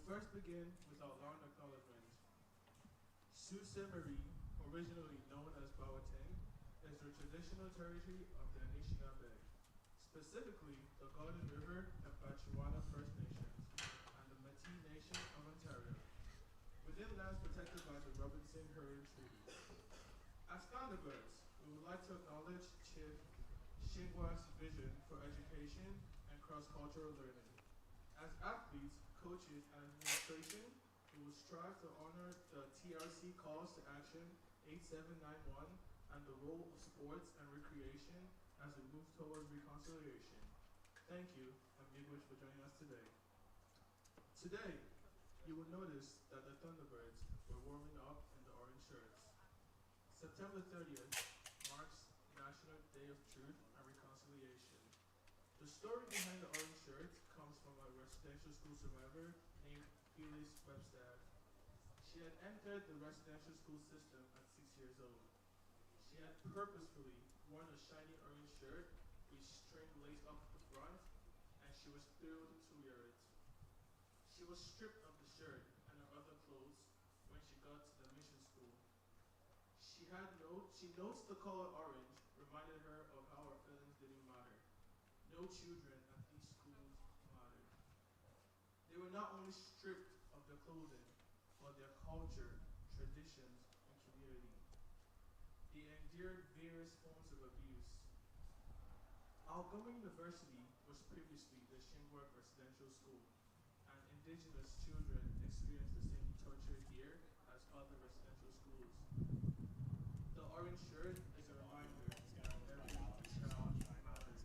will first begin with our long acknowledgement. Sault Ste. Marie, originally known as Powhatan, is the traditional territory of the Anishinaabe, specifically the Golden River and Batchewana First Nations, and the Métis Nation of Ontario, within lands protected by the Robinson-Herring Treaty. As Thunderbirds, we would like to acknowledge Chief Shingwa's vision for education and cross-cultural learning. As athletes, coaches, and administration, we will strive to honor the TRC calls to action 8791 and the role of sports and recreation as we move towards reconciliation. Thank you, and Miigwech for joining us today. Today, you will notice that the Thunderbirds were warming up in the orange shirts. September 30th marks National Day of Truth and Reconciliation. The story behind the orange shirts comes from a residential school survivor named Phyllis Webster. She had entered the residential school system at 6 years old. She had purposefully worn a shiny orange shirt with string laced up the front, and she was thrilled to wear it. She was stripped of the shirt and her other clothes when she got to the mission school. She notes the color orange reminded her of how her feelings didn't matter. No children at these schools mattered. They were not only stripped of their clothing, but their culture, traditions, and community. They endured various forms of abuse. Algoma University was previously the Shingwauk Residential School, and Indigenous children experienced the same torture here as other residential schools. The orange shirt is a reminder that every child matters.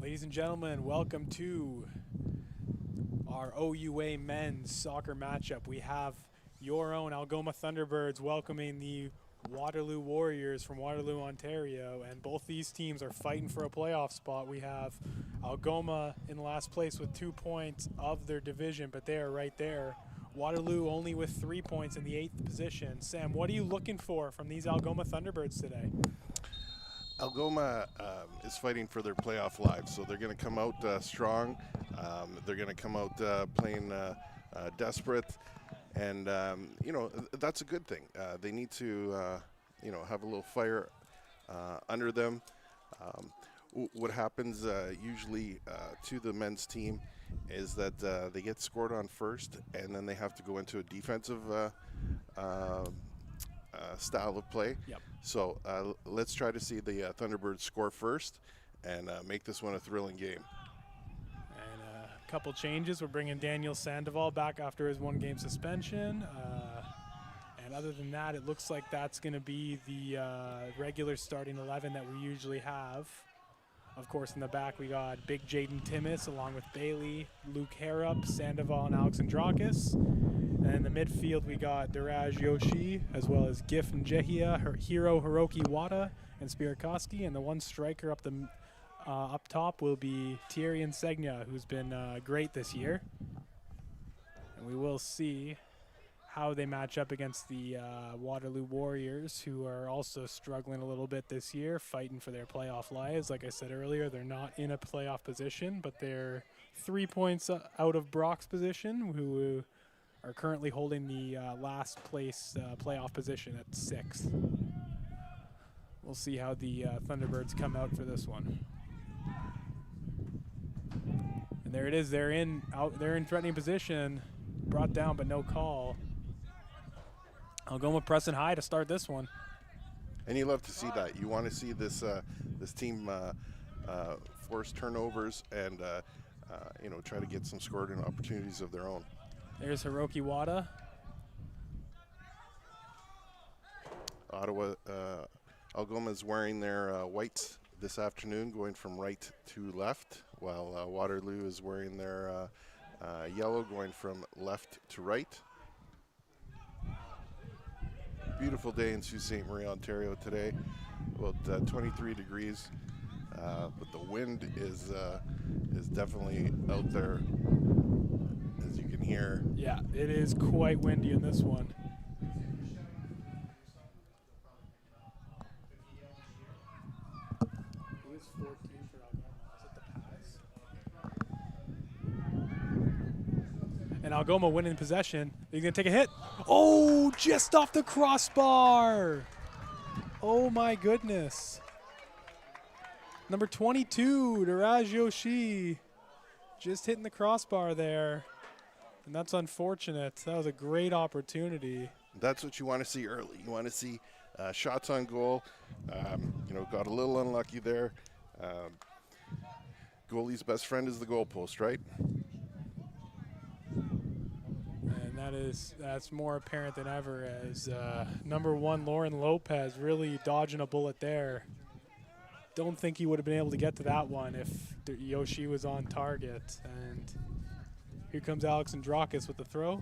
Ladies and gentlemen, welcome to our OUA men's soccer matchup. We have your own Algoma Thunderbirds welcoming the Waterloo Warriors from Waterloo, Ontario, and both these teams are fighting for a playoff spot. We have Algoma in last place with 2 points of their division, but they are right there. Waterloo only with 3 points in the 8th position. Sam, what are you looking for from these Algoma Thunderbirds today? Algoma is fighting for their playoff lives, so they're going to come out strong. They're going to come out playing desperate, and that's a good thing. They need to have a little fire under them. What happens usually to the men's team is that they get scored on first, and then they have to go into a defensive style of play. Yep. So let's try to see the Thunderbirds score first and make this one a thrilling game. And a couple changes. We're bringing Daniel Sandoval back after his 1-game suspension. And other than that, it looks like that's going to be the regular starting 11 that we usually have. Of course, in the back, we got Big Jaden Timmis along with Bailey, Luke Harrup, Sandoval, and Alexandrakis. And in the midfield, we got Daraj Yoshi, as well as Gif Njehia, Hiro Hiroki Wada, and Spirikoski. And the one striker up top will be Thierry Insegna, who's been great this year. And we will see how they match up against the Waterloo Warriors, who are also struggling a little bit this year, fighting for their playoff lives. Like I said earlier, they're not in a playoff position, but they're 3 points out of Brock's position, who are currently holding the last place playoff position at 6th. We'll see how the Thunderbirds come out for this one. And there it is. They're in threatening position, brought down but no call. Algoma pressing high to start this one. And you love to see that. You want to see this team force turnovers and try to get some scoring opportunities of their own. There's Hiroki Wada. Algoma is wearing their whites this afternoon, going from right to left, while Waterloo is wearing their yellow, going from left to right. Beautiful day in Sault Ste. Marie, Ontario today, about 23 degrees, but the wind is definitely out there, as you can hear. Yeah, it is quite windy in this one. Who is 14 for Algoma? Is it the Paz? And Algoma winning possession. They're going to take a hit. Oh, just off the crossbar. Oh, my goodness. Number 22, Daraj Yoshi, just hitting the crossbar there. And that's unfortunate. That was a great opportunity. That's what you want to see early. You want to see shots on goal. Got a little unlucky there. Goalie's best friend is the goalpost, right? And that's more apparent than ever as number 1, Lauren Lopez, really dodging a bullet there. Don't think he would have been able to get to that one if Yoshi was on target. And here comes Alexandrakis with the throw.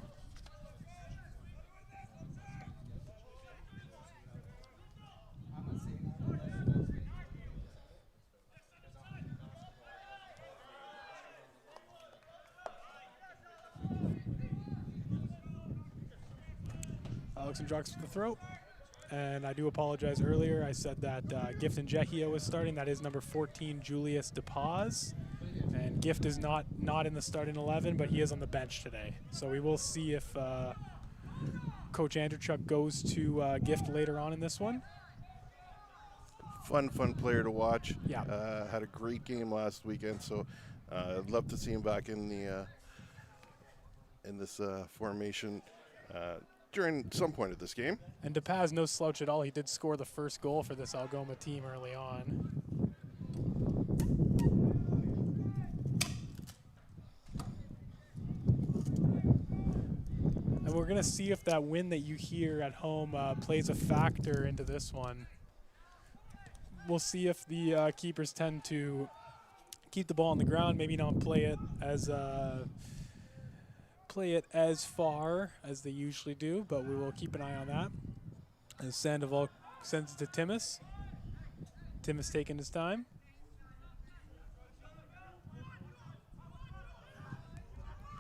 Alexandrakis with the throw. And I do apologize earlier. I said that Gift and Njehia was starting. That is number 14, Julius DePaz. And Gift is not in the starting 11, but he is on the bench today. So we will see if Coach Andrewchuk goes to Gift later on in this one. Fun player to watch. Yeah. Had a great game last weekend, so I'd love to see him back in this formation during some point of this game. And DePaz no slouch at all. He did score the first goal for this Algoma team early on. And we're going to see if that wind that you hear at home plays a factor into this one. We'll see if the keepers tend to keep the ball on the ground, maybe not play it as far as they usually do, but we will keep an eye on that. As Sandoval sends it to Timmis. Timmis taking his time.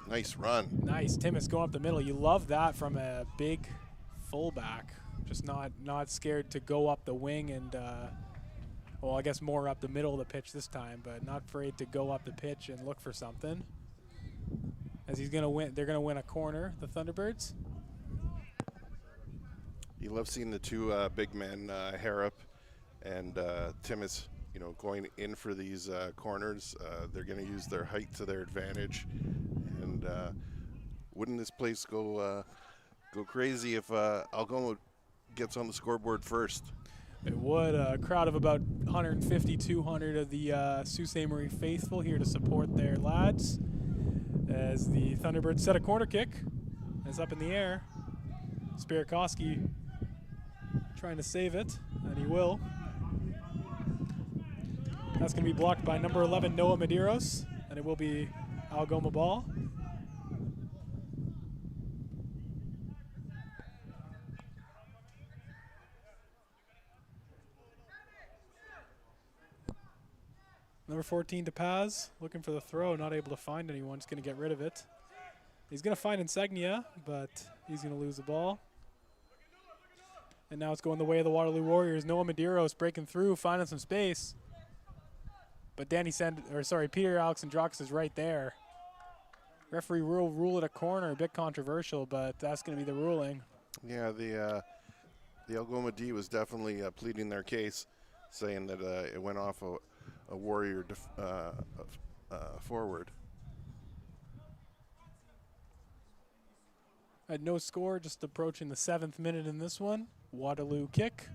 Nice run. Nice, Timmis going up the middle. You love that from a big fullback. Just not scared to go up the wing and, well, I guess more up the middle of the pitch this time, but not afraid to go up the pitch and look for something. As he's gonna win, they're gonna win a corner, the Thunderbirds. You love seeing the two big men, Harrop and Timmis, you know, going in for these corners. They're going to use their height to their advantage. And wouldn't this place go crazy if Algoma gets on the scoreboard first? It would. A crowd of about 150, 200 of the Sault Ste. Marie faithful here to support their lads. As the Thunderbirds set a corner kick. It's up in the air. Spirakoski trying to save it, and he will. That's going to be blocked by number 11, Noah Medeiros, and it will be Algoma ball. Number 14, DePaz, looking for the throw, not able to find anyone, just going to get rid of it. He's going to find Insignia, but he's going to lose the ball. And now it's going the way of the Waterloo Warriors. Noah Medeiros breaking through, finding some space. But Peter Alexandrakis is right there. Referee will rule it a corner, a bit controversial, but that's going to be the ruling. Yeah, the Algoma D was definitely pleading their case, saying that it went off a Warrior forward. At no score, just approaching the 7th minute in this one. Waterloo kick.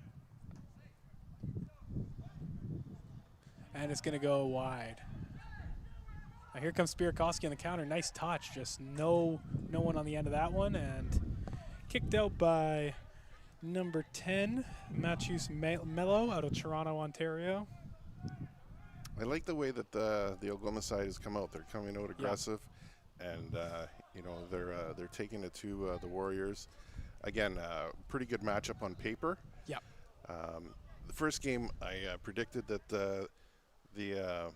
And it's going to go wide. Now here comes Spirakoski on the counter. Nice touch. Just no one on the end of that one. And kicked out by number 10, Matthews Mello out of Toronto, Ontario. I like the way that the Algoma side has come out. They're coming out aggressive, and you know, they're taking it to the Warriors. Again, pretty good matchup on paper. Yep. The first game, I predicted that the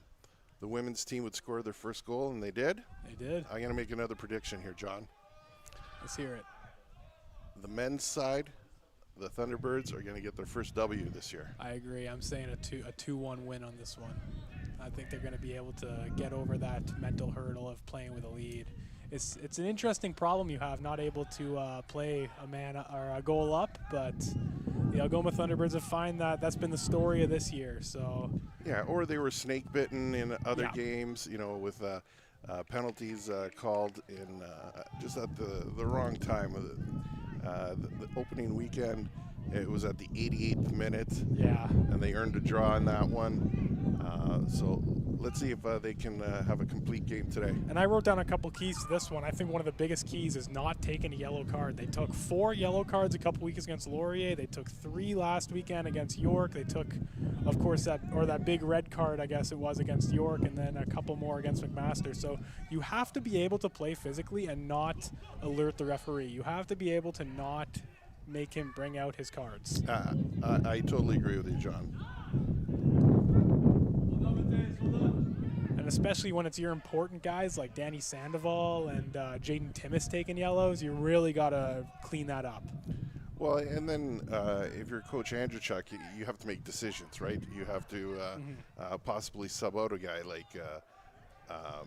women's team would score their first goal, and they did. They did. I'm going to make another prediction here, John. Let's hear it. The men's side, the Thunderbirds, are going to get their first W this year. I agree. I'm saying a 2-1 win on this one. I think they're going to be able to get over that mental hurdle of playing with a lead. It's an interesting problem you have, not able to play a man or a goal up, but the Algoma Thunderbirds have found that that's been the story of this year. So yeah, or they were snake bitten in other games, you know, with penalties called in just at the wrong time. The opening weekend, it was at the 88th minute. Yeah. And they earned a draw in that one. So let's see if they can have a complete game today. And I wrote down a couple keys to this one. I think one of the biggest keys is not taking a yellow card. They took 4 yellow cards a couple weeks against Laurier. They took 3 last weekend against York. They took, of course, that big red card, I guess it was, against York, and then a couple more against McMaster. So you have to be able to play physically and not alert the referee. You have to be able to not make him bring out his cards. I totally agree with you, John. And especially when it's your important guys like Danny Sandoval and Jaden Timmis taking yellows, you really got to clean that up. Well, and then if you're Coach Andrzejczyk, you have to make decisions, right? You have to possibly sub out a guy like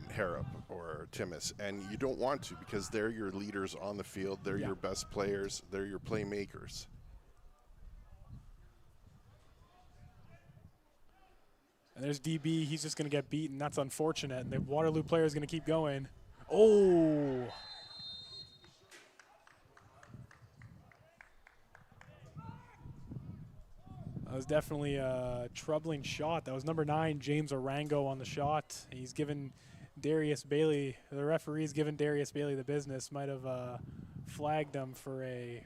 Harrop or Timmis, and you don't want to because they're your leaders on the field. They're your best players. They're your playmakers. And there's DB. He's just going to get beaten. That's unfortunate. And the Waterloo player is going to keep going. Oh. That was definitely a troubling shot. That was number 9, James Orango, on the shot. He's given Darius Bailey, the referee's given Darius Bailey the business. Might have flagged him for I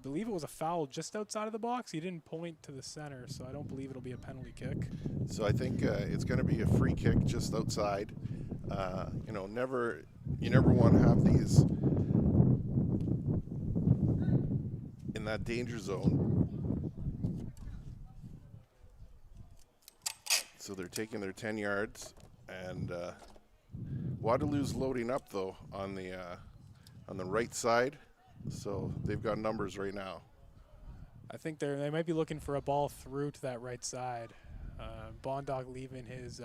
believe it was a foul just outside of the box. He didn't point to the center, so I don't believe it'll be a penalty kick. So I think it's going to be a free kick just outside. You know, you never want to have these in that danger zone. So they're taking their 10 yards, and Waterloo's loading up though on the right side. So they've got numbers right now. I think they might be looking for a ball through to that right side. Bondoc leaving his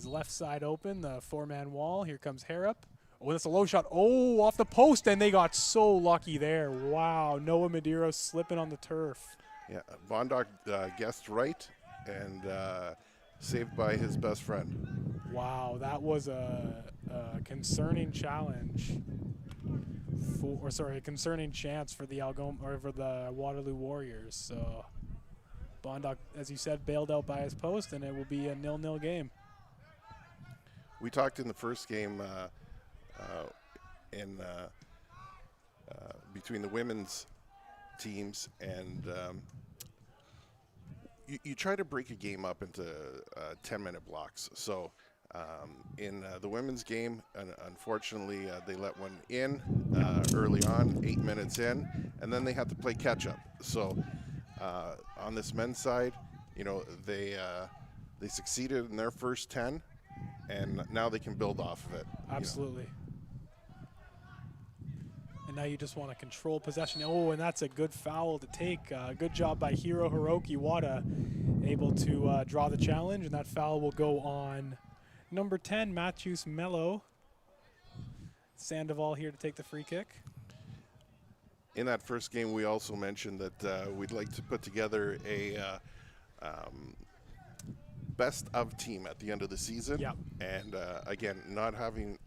left side open, the 4-man wall. Here comes Harrop. Oh, that's a low shot. Oh, off the post, and they got so lucky there. Wow, Noah Medeiros slipping on the turf. Yeah, Bondoc guessed right and saved by his best friend. Wow, that was a concerning challenge. A concerning chance for the Algoma or for the Waterloo Warriors. So Bondoc, as you said, bailed out by his post, and it will be a 0-0 game. We talked in the first game between the women's teams, and you try to break a game up into 10-minute blocks. So in the women's game, unfortunately, they let one in early on, 8 minutes in, and then they had to play catch-up. So on this men's side, you know, they succeeded in their first 10, and now they can build off of it. Absolutely. And now you just want to control possession. Oh, and that's a good foul to take. Good job by Hiro Hiroki Wada, able to draw the challenge, and that foul will go on number 10, Matthews Mello. Sandoval here to take the free kick. In that first game, we also mentioned that we'd like to put together a best of team at the end of the season. Yep. And again, not having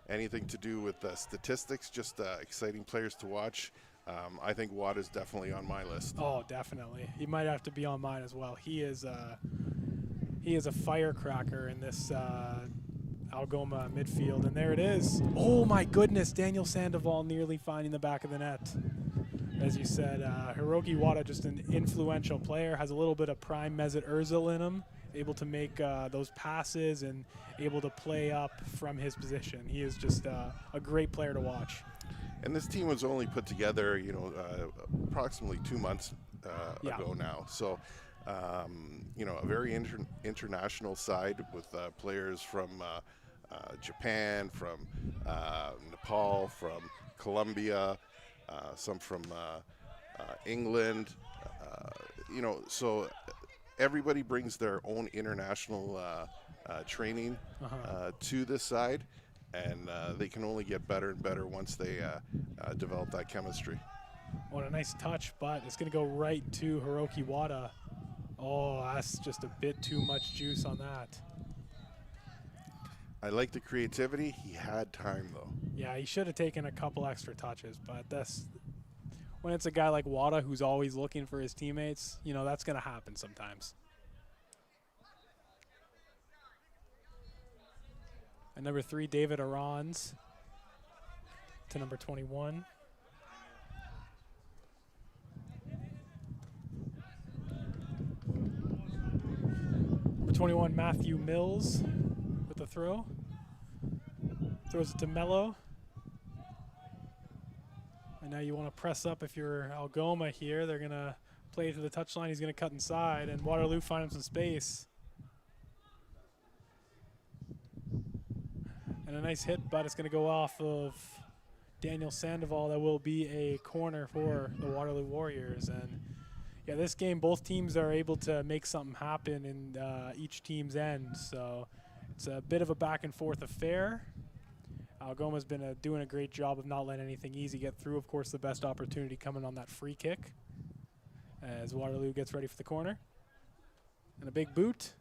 anything to do with statistics, just exciting players to watch. I think Watt is definitely on my list. Oh, definitely. He might have to be on mine as well. He is a firecracker in this Algoma midfield, and there it is. Oh my goodness, Daniel Sandoval nearly finding the back of the net. As you said, Hiroki Wada, just an influential player, has a little bit of prime Mesut Ozil in him, able to make those passes and able to play up from his position. He is just a great player to watch. And this team was only put together, you know, approximately 2 months ago now. So, you know, a very international side with players from Japan, from Nepal, from Colombia, some from England, you know, so everybody brings their own international training to this side, and they can only get better and better once they develop that chemistry. What a nice touch, but it's going to go right to Hiroki Wada. Oh, that's just a bit too much juice on that. I like the creativity. He had time, though. Yeah, he should have taken a couple extra touches, but that's when it's a guy like Wada who's always looking for his teammates, you know, that's going to happen sometimes. And number 3, David Arons to number 21. Number 21, Matthew Mills with the throw. Throws it to Mello. And now you want to press up if you're Algoma here. They're going to play to the touchline. He's going to cut inside, and Waterloo find him some space. And a nice hit, but it's going to go off of Daniel Sandoval. That will be a corner for the Waterloo Warriors. And yeah, this game, both teams are able to make something happen in each team's end. So it's a bit of a back and forth affair. Algoma's been doing a great job of not letting anything easy get through. Of course, the best opportunity coming on that free kick as Waterloo gets ready for the corner. And a big boot.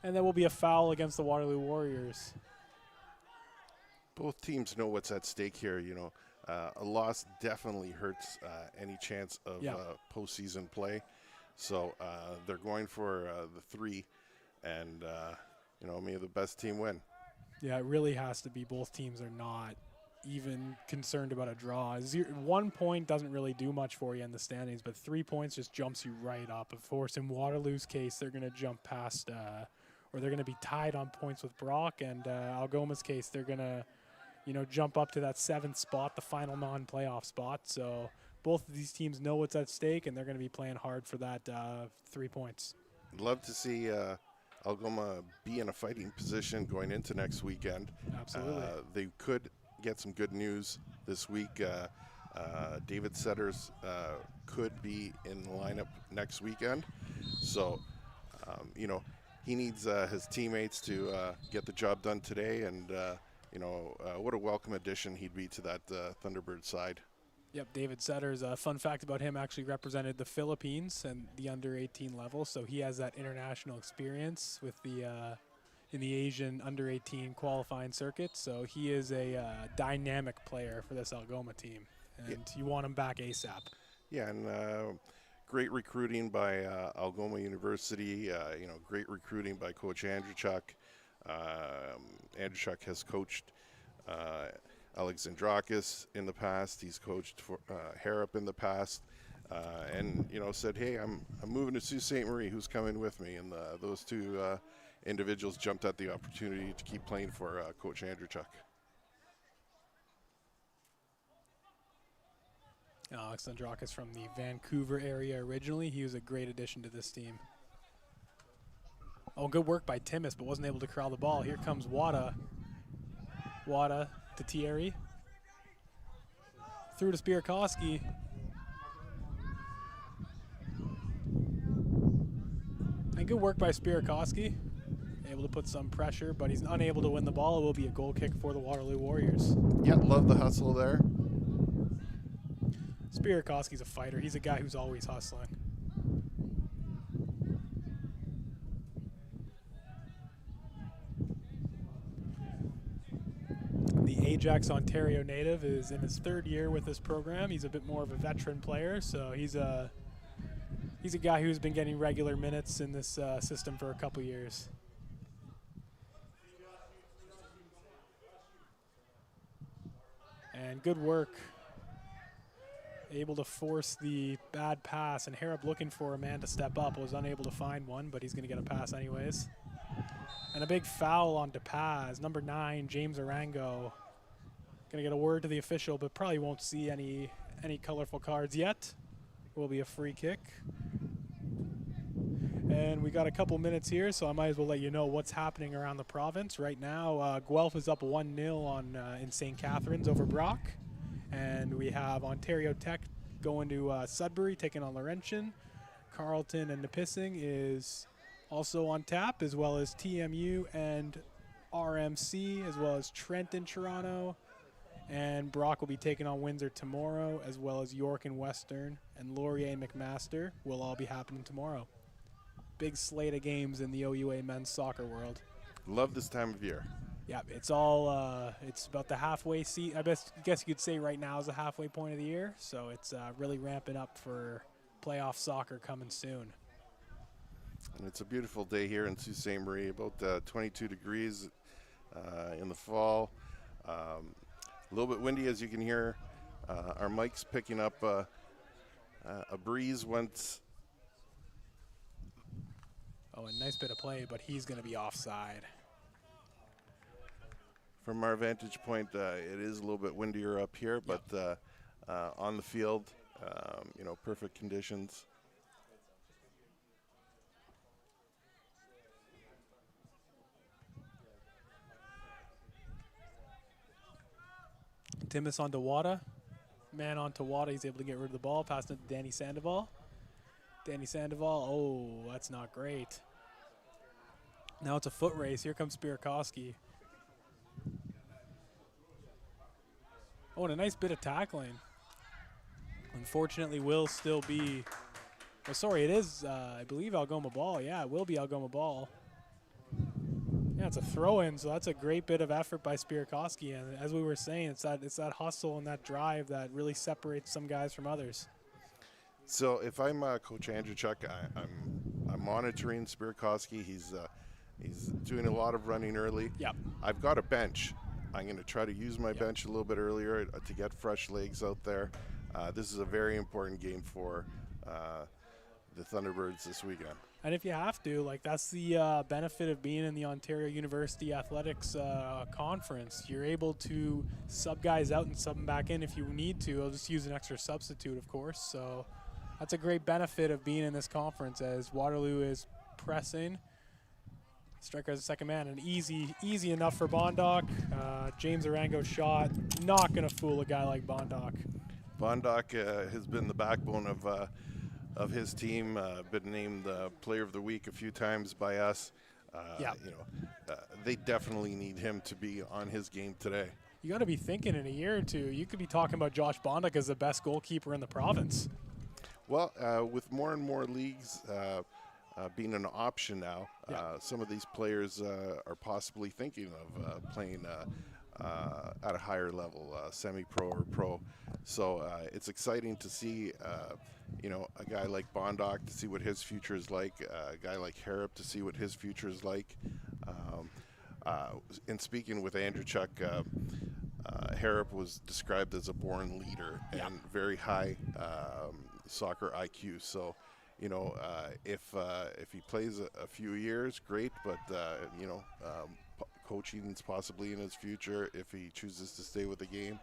And there will be a foul against the Waterloo Warriors. Both teams know what's at stake here. You know, a loss definitely hurts any chance of postseason play. So they're going for the 3, and you know, may the best team win. Yeah, it really has to be. Both teams are not even concerned about a draw. 1 point doesn't really do much for you in the standings, but 3 points just jumps you right up. Of course, in Waterloo's case, they're going to jump past, or they're going to be tied on points with Brock, and Algoma's case, they're going to, jump up to that 7th spot, the final non-playoff spot. So both of these teams know what's at stake, and they're going to be playing hard for that 3 points. Love to see Algoma be in a fighting position going into next weekend. Absolutely. They could get some good news this week. David Setters could be in the lineup next weekend. So, he needs his teammates to get the job done today. And, what a welcome addition he'd be to that Thunderbird side. Yep, David Setters. A fun fact about him, actually represented the Philippines and the under-18 level, so he has that international experience with the in the Asian under-18 qualifying circuit. So he is a dynamic player for this Algoma team, and you want him back ASAP. Yeah, and great recruiting by Algoma University. Great recruiting by Coach Andrzejczyk. Andrzejczyk has coached Alexandrakis in the past. He's coached for Harrop in the past, and said, "Hey, I'm moving to Sault Ste. Marie. Who's coming with me?" And those two individuals jumped at the opportunity to keep playing for Coach Andrzejczyk. Alexandrakis from the Vancouver area originally. He was a great addition to this team. Oh, good work by Timmis, but wasn't able to corral the ball. Here comes Wada. Wada to Thierry. Through to Spierkowski. And good work by Spierkowski. Able to put some pressure, but he's unable to win the ball. It will be a goal kick for the Waterloo Warriors. Yeah, love the hustle there. Spierkowski's a fighter. He's a guy who's always hustling. The Ajax Ontario native is in his 3rd year with this program. He's a bit more of a veteran player, so he's a guy who's been getting regular minutes in this system for a couple years. And good work. Able to force the bad pass, and Harrop looking for a man to step up, was unable to find one, but he's going to get a pass anyways. And a big foul on DePaz. Number 9, James Arango. Going to get a word to the official, but probably won't see any colorful cards yet. Will be a free kick. And we got a couple minutes here, so I might as well let you know what's happening around the province. Right now, Guelph is up 1-0 in St. Catharines over Brock. And we have Ontario Tech going to Sudbury, taking on Laurentian. Carleton and Nipissing is also on tap, as well as TMU and RMC, as well as Trent in Toronto. And Brock will be taking on Windsor tomorrow, as well as York and Western. And Laurier and McMaster will all be happening tomorrow. Big slate of games in the OUA men's soccer world. Love this time of year. Yeah, it's all, it's about the halfway seat. I guess you could say right now is the halfway point of the year. So it's really ramping up for playoff soccer coming soon. And it's a beautiful day here in Sault Ste. Marie, about 22 degrees in the fall. A little bit windy, as you can hear. Our mic's picking up a breeze once. Oh, a nice bit of play, but he's going to be offside. From our vantage point, it is a little bit windier up here, but on the field, perfect conditions. Timmis on to Wada. Man on to Wada. He's able to get rid of the ball. Passing it to Danny Sandoval. Danny Sandoval. Oh, that's not great. Now it's a foot race. Here comes Spierkowski. Oh, and a nice bit of tackling. Unfortunately, will still be. Oh, sorry, it is, I believe, Algoma ball. Yeah, it will be Algoma ball. Yeah, it's a throw-in, so that's a great bit of effort by Spierkowski. And as we were saying, it's that hustle and that drive that really separates some guys from others. So if I'm Coach Andrzejczyk, I'm monitoring Spierkowski. He's doing a lot of running early. Yep. I've got a bench. I'm going to try to use my bench a little bit earlier to get fresh legs out there. This is a very important game for the Thunderbirds this weekend. And if you have to, like, that's the benefit of being in the Ontario University Athletics Conference. You're able to sub guys out and sub them back in if you need to. I'll just use an extra substitute, of course. So that's a great benefit of being in this conference, as Waterloo is pressing. Striker as a second man, and easy enough for Bondoc. James Arango's shot, not going to fool a guy like Bondoc. Bondoc has been the backbone of his team, been named Player of the Week a few times by us. They definitely need him to be on his game today. You got to be thinking in a year or two, you could be talking about Josh Bondoc as the best goalkeeper in the province. Well, with more and more leagues being an option now, some of these players are possibly thinking of playing at a higher level, semi-pro or pro. So it's exciting to see, a guy like Bondoc, to see what his future is like, a guy like Harrop to see what his future is like. In speaking with Andrew Chuck, Harrop was described as a born leader and very high soccer IQ. So, if he plays a few years, great, but, coaching is possibly in his future if he chooses to stay with the game.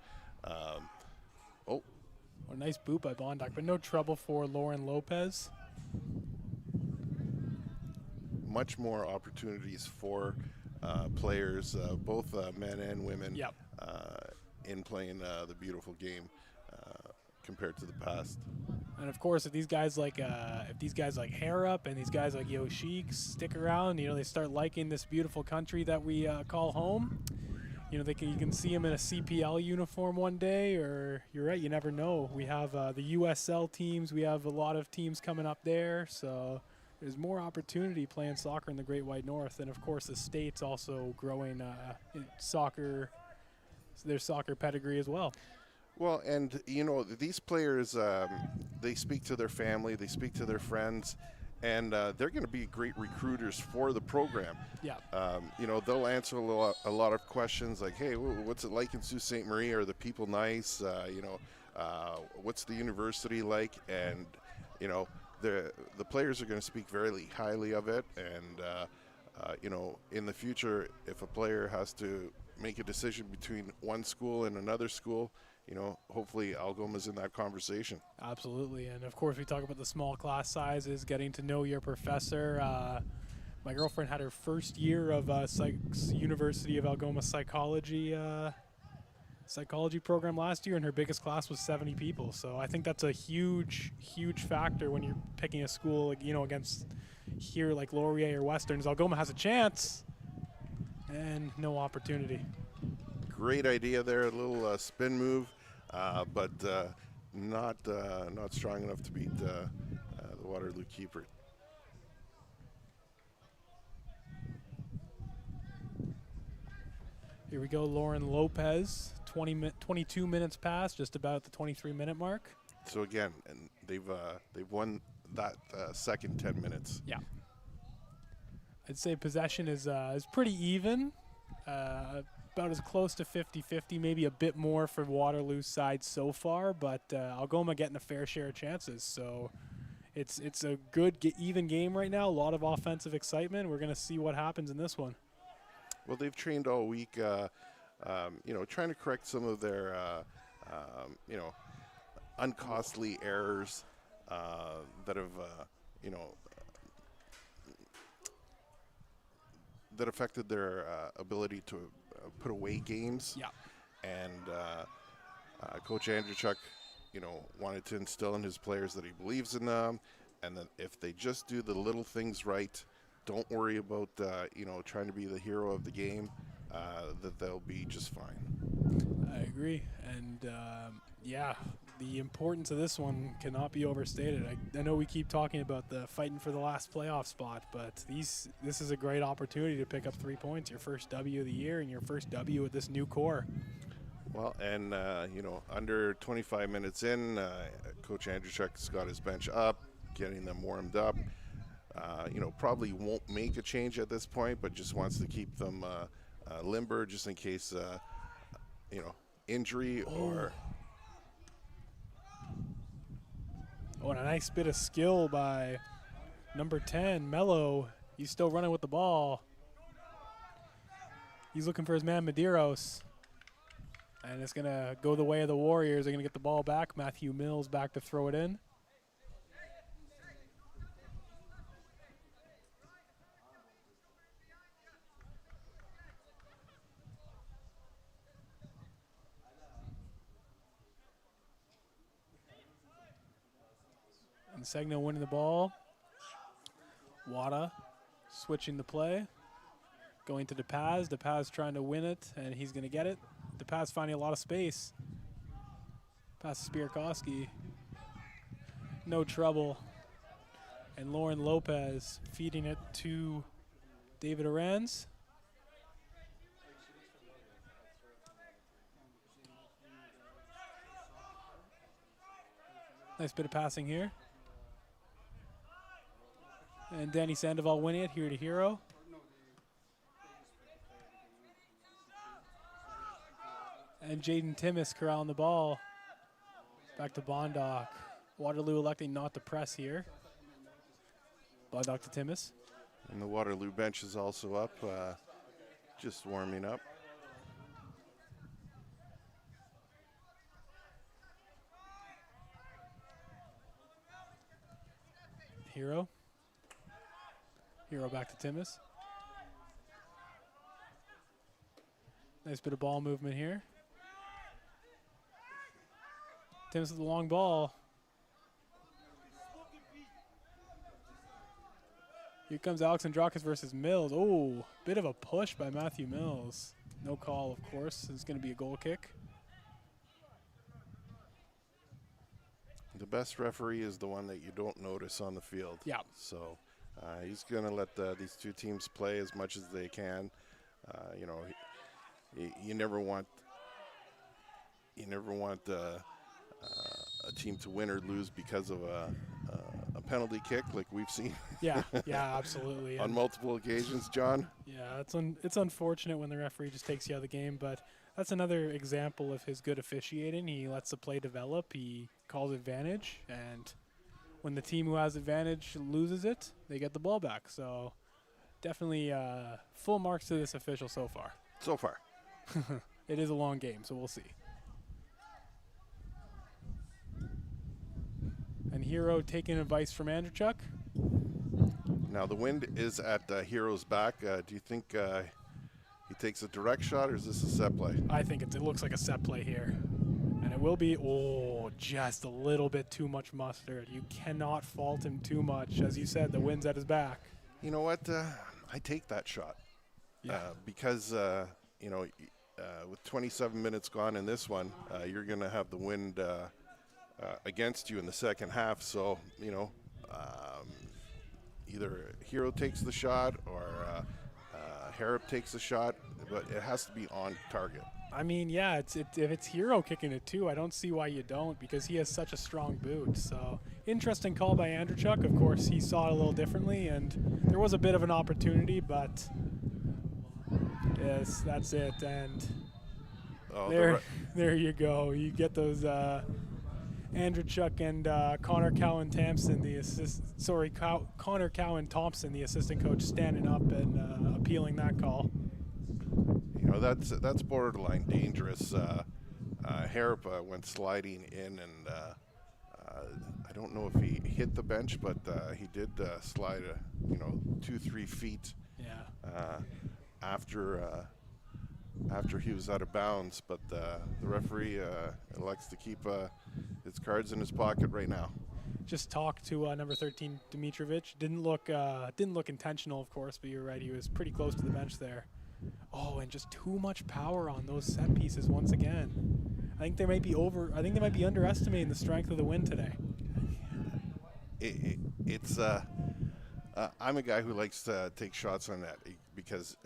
A nice boot by Bondoc, but no trouble for Lauren Lopez. Much more opportunities for players, both men and women, in playing the beautiful game compared to the past. And of course, if these guys like Harrop and these guys like Yoshik stick around, they start liking this beautiful country that we call home. You can see them in a CPL uniform one day, or you're right, you never know. We have the USL teams, we have a lot of teams coming up there, so there's more opportunity playing soccer in the Great White North. And of course, the state's also growing soccer, their soccer pedigree as well. Well, and these players, they speak to their family, they speak to their friends, and they're going to be great recruiters for the program. Yeah. They'll answer a lot of questions like, hey, what's it like in Sault Ste. Marie? Are the people nice? What's the university like? And, the players are going to speak very highly of it. And, in the future, if a player has to make a decision between one school and another school, hopefully Algoma's in that conversation. Absolutely. And of course, we talk about the small class sizes, getting to know your professor. My girlfriend had her first year of University of Algoma psychology program last year, and her biggest class was 70 people. So I think that's a huge factor when you're picking a school, against here like Laurier or Westerns. Algoma has a chance and no opportunity. Great idea there, a little spin move, but not strong enough to beat the Waterloo keeper. Here we go, Lauren Lopez. 22 minutes past, just about the 23-minute mark. So again, and they've won that second 10 minutes. Yeah, I'd say possession is pretty even. About as close to 50-50, maybe a bit more for Waterloo's side so far, but Algoma getting a fair share of chances. So it's a good even game right now. A lot of offensive excitement. We're going to see what happens in this one. Well, they've trained all week, trying to correct some of their, uncostly errors that have, that affected their ability to put away games. Yeah. And Coach Andrew Chuck, wanted to instill in his players that he believes in them, and that if they just do the little things right, don't worry about, trying to be the hero of the game, that they'll be just fine. I agree. And, the importance of this one cannot be overstated. I know we keep talking about the fighting for the last playoff spot, but this is a great opportunity to pick up 3 points, your first W of the year and your first W with this new core. Well, and, under 25 minutes in, Coach Andrew Chuck's got his bench up, getting them warmed up. Probably won't make a change at this point, but just wants to keep them limber just in case injury or. Oh, and a nice bit of skill by number 10, Mello. He's still running with the ball. He's looking for his man, Medeiros. And it's going to go the way of the Warriors. They're going to get the ball back. Matthew Mills back to throw it in. And Segno winning the ball. Wada switching the play. Going to DePaz. DePaz trying to win it, and he's going to get it. DePaz finding a lot of space. Pass to Spierkowski. No trouble. And Lauren Lopez feeding it to David Arans. Nice bit of passing here. And Danny Sandoval winning it here to Hero. And Jaden Timmis corralling the ball. Back to Bondoc. Waterloo electing not to press here. Bondoc to Timmis. And the Waterloo bench is also up, just warming up. Hero. Hero back to Timmis. Nice bit of ball movement here. Timmis with the long ball. Here comes Alex Andrakis versus Mills. Oh, bit of a push by Matthew Mills. No call, of course. It's going to be a goal kick. The best referee is the one that you don't notice on the field. Yeah. So he's going to let these two teams play as much as they can. You never want a team to win or lose because of a penalty kick like we've seen. Yeah, absolutely. On multiple occasions, John. Yeah, it's unfortunate when the referee just takes you out of the game, but that's another example of his good officiating. He lets the play develop. He calls advantage, and when the team who has advantage loses it, they get the ball back. So definitely full marks to this official so far. So far. It is a long game, so we'll see. And Hero taking advice from Andrechuk. Now the wind is at Hero's back. Do you think he takes a direct shot, or is this a set play? I think it looks like a set play here. And it will be, just a little bit too much mustard. You cannot fault him too much. As you said, the wind's at his back. You know what? I take that shot. Yeah. Because, with 27 minutes gone in this one, you're going to have the wind against you in the second half. So, either Hero takes the shot or Harrop takes the shot, but it has to be on target. I mean, yeah, if it's Hero kicking it too, I don't see why you don't, because he has such a strong boot. So, interesting call by Andrechuk. Of course, he saw it a little differently, and there was a bit of an opportunity, but yes, that's it. And there you go. You get those Andrechuk and Connor Cowan-Thompson, Connor Cowan-Thompson, the assistant coach, standing up and appealing that call. That's borderline dangerous. Harrop went sliding in, and I don't know if he hit the bench, but he did slide 2-3 feet. Yeah. After he was out of bounds, but the referee elects to keep his cards in his pocket right now. Just talked to number 13 Dimitrovic. Didn't look intentional, of course, but you're right. He was pretty close to the bench there. Oh, and just too much power on those set pieces once again. I think they might be underestimating the strength of the wind today. I'm a guy who likes to take shots on that because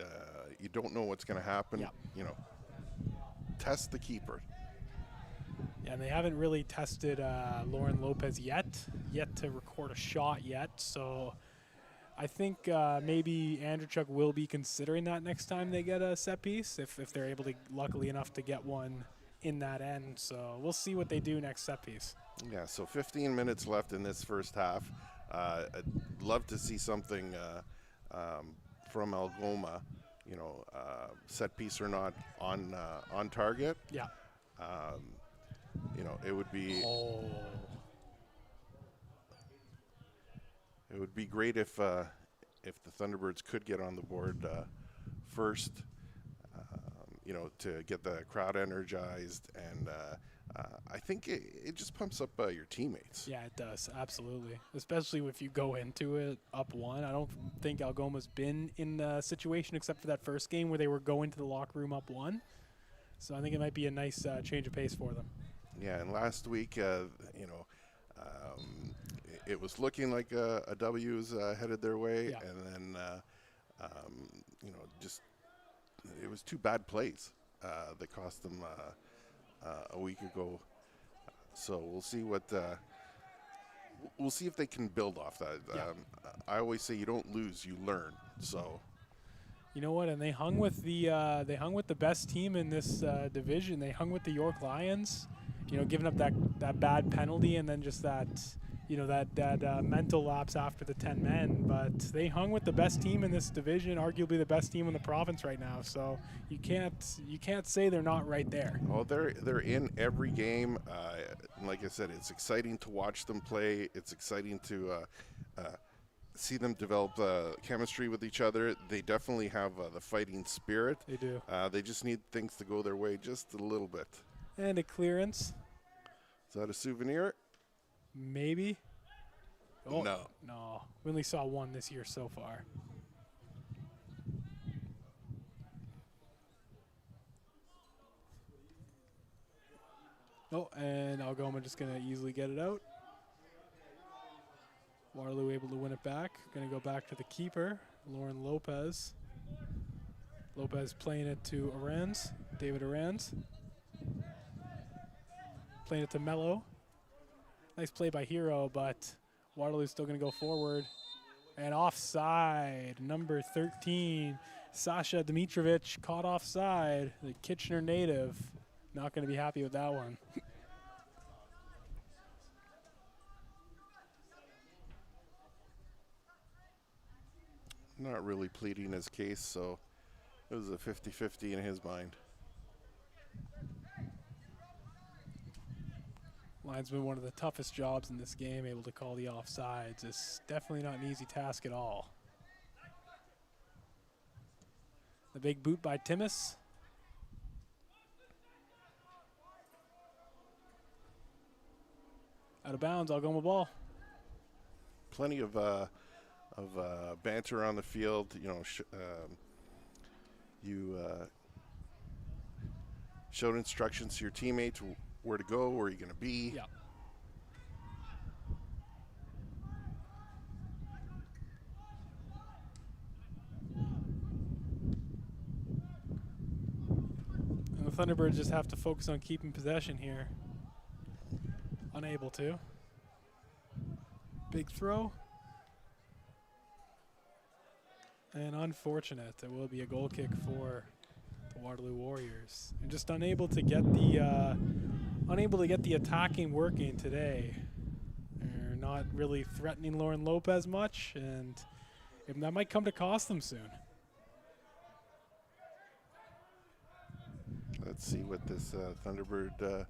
you don't know what's going to happen. Yep. Test the keeper. Yeah, and they haven't really tested Lauren Lopez yet to record a shot yet. So I think maybe Andrewchuk will be considering that next time they get a set piece, if they're able to, luckily enough, to get one in that end. So we'll see what they do next set piece. Yeah, so 15 minutes left in this first half. I'd love to see something from Algoma, set piece or not, on target. Yeah. It would be it would be great if the Thunderbirds could get on the board first, to get the crowd energized, and I think it just pumps up your teammates. Yeah, it does, absolutely. Especially if you go into it up 1. I don't think Algoma's been in the situation except for that first game where they were going to the locker room up 1. So I think it might be a nice change of pace for them. Yeah, and last week, it was looking like a W was headed their way, Yeah. and then, just it was 2 bad plays that cost them a week ago. So we'll see we'll see if they can build off that. Yeah. I always say you don't lose, you learn. So. You know what? And they hung with the best team in this division. They hung with the York Lions, giving up that bad penalty and then just that mental lapse after the 10 men. But they hung with the best team in this division, arguably the best team in the province right now. So you can't say they're not right there. Oh, they're in every game. Like I said, it's exciting to watch them play. It's exciting to see them develop chemistry with each other. They definitely have the fighting spirit. They do. They just need things to go their way just a little bit. And a clearance. Is that a souvenir? Maybe. Oh, No. No. We only saw one this year so far. Oh, and Algoma just going to easily get it out. Waterloo able to win it back. Going to go back to the keeper, Lauren Lopez. Lopez playing it to Aranz, David Aranz. Playing it to Mello. Nice play by Hero, but Waterloo's still going to go forward. And offside, number 13, Sasha Dimitrovic caught offside. The Kitchener native, not going to be happy with that one. Not really pleading his case, so it was a 50-50 in his mind. Linesman, one of the toughest jobs in this game, able to call the offsides. It's definitely not an easy task at all. The big boot by Timmis. Out of bounds, Algoma ball. Plenty of banter on the field. You showed instructions to your teammates where to go, where you're going to be. Yeah. And the Thunderbirds just have to focus on keeping possession here. Unable to. Big throw. And unfortunate, it will be a goal kick for the Waterloo Warriors. And just unable to get the attacking working today. They're not really threatening Lauren Lopez much, and that might come to cost them soon. Let's see what this Thunderbird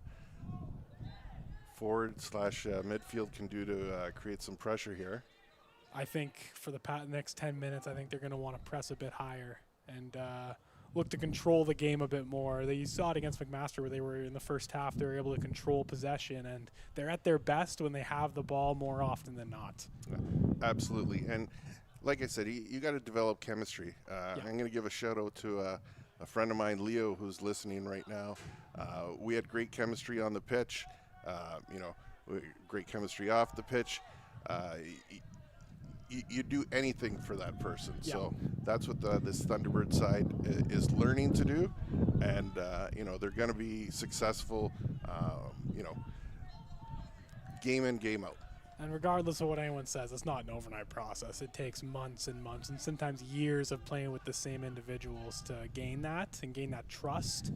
forward/midfield can do to create some pressure here. I think for the next 10 minutes, I think they're going to want to press a bit higher and look to control the game a bit more. You saw it against McMaster where they were in the first half, they were able to control possession, and they're at their best when they have the ball more often than not. Absolutely. And like I said, you got to develop chemistry. I'm going to give a shout out to a friend of mine, Leo, who's listening right now. We had great chemistry on the pitch, great chemistry off the pitch. You do anything for that person. Yeah. So that's what this Thunderbird side is learning to do. And, they're going to be successful, game in, game out. And regardless of what anyone says, it's not an overnight process. It takes months and months and sometimes years of playing with the same individuals to gain that and gain that trust.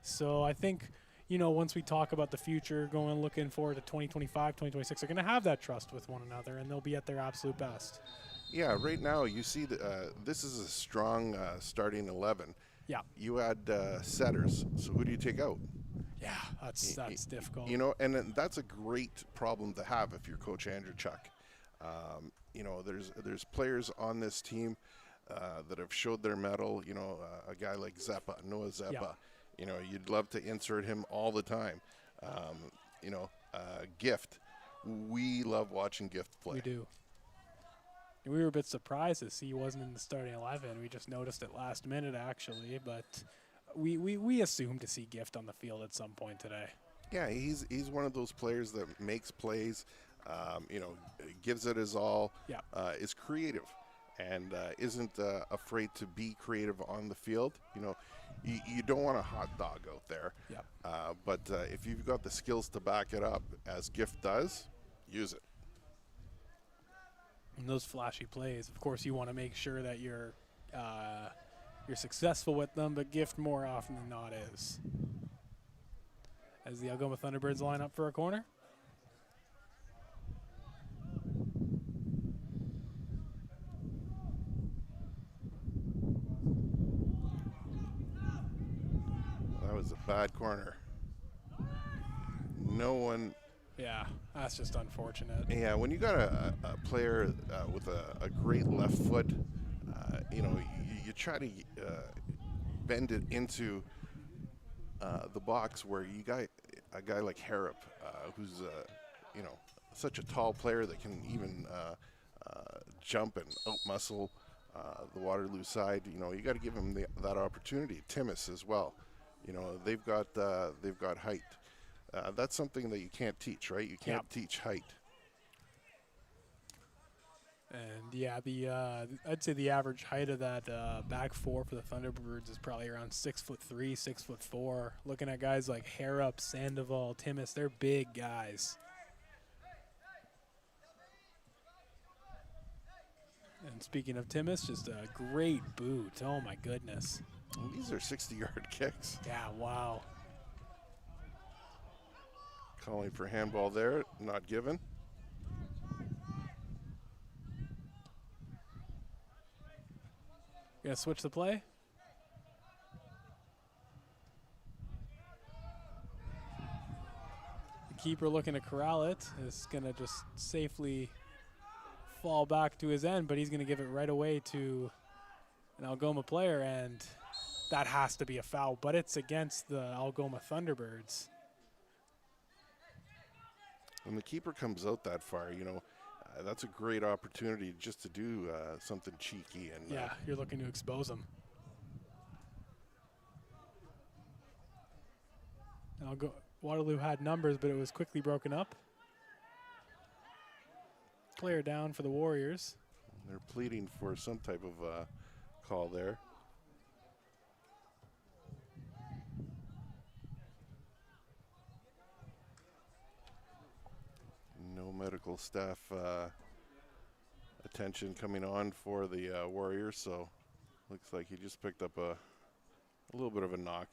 So I think, once we talk about the future, looking forward to 2025, 2026, they're going to have that trust with one another, and they'll be at their absolute best. Yeah, right now you see this is a strong starting 11. Yeah. You add setters, so who do you take out? Yeah, that's difficult. And then that's a great problem to have if you're Coach Andrew Chuck. There's players on this team that have showed their mettle. A guy like Noah Zeppa. Yeah. You'd love to insert him all the time. Gift. We love watching Gift play. We do. And we were a bit surprised to see he wasn't in the starting 11. We just noticed it last minute, actually, but we assumed to see Gift on the field at some point today. Yeah, he's one of those players that makes plays, gives it his all, is creative, and isn't afraid to be creative on the field. You don't want a hot dog out there, but if you've got the skills to back it up, as Gift does, use it. And those flashy plays, of course, you want to make sure that you're successful with them, but Gift more often than not is. As the Algoma Thunderbirds line up for a corner. That was a bad corner. No one. Yeah, that's just unfortunate. Yeah, when you got a player with a great left foot, you try to bend it into the box where you got a guy like Harrop, who's such a tall player that can even jump and out-muscle the Waterloo side. You got to give him that opportunity. Timmis as well. They've got height. That's something that you can't teach, right? You can't teach height. And yeah, I'd say the average height of that back four for the Thunderbirds is probably around 6'3", 6'4". Looking at guys like Harrop, Sandoval, Timmis, they're big guys. And speaking of Timmis, just a great boot. Oh my goodness. And these are 60-yard kicks. Yeah, wow. Calling for handball there, not given. Gonna switch the play. The keeper looking to corral it is gonna just safely fall back to his end, but he's gonna give it right away to an Algoma player, and that has to be a foul, but it's against the Algoma Thunderbirds. When the keeper comes out that far, that's a great opportunity just to do something cheeky. And yeah, you're looking to expose them. Waterloo had numbers, but it was quickly broken up. Player down for the Warriors. They're pleading for some type of call there. No medical staff attention coming on for the Warriors, so looks like he just picked up a little bit of a knock.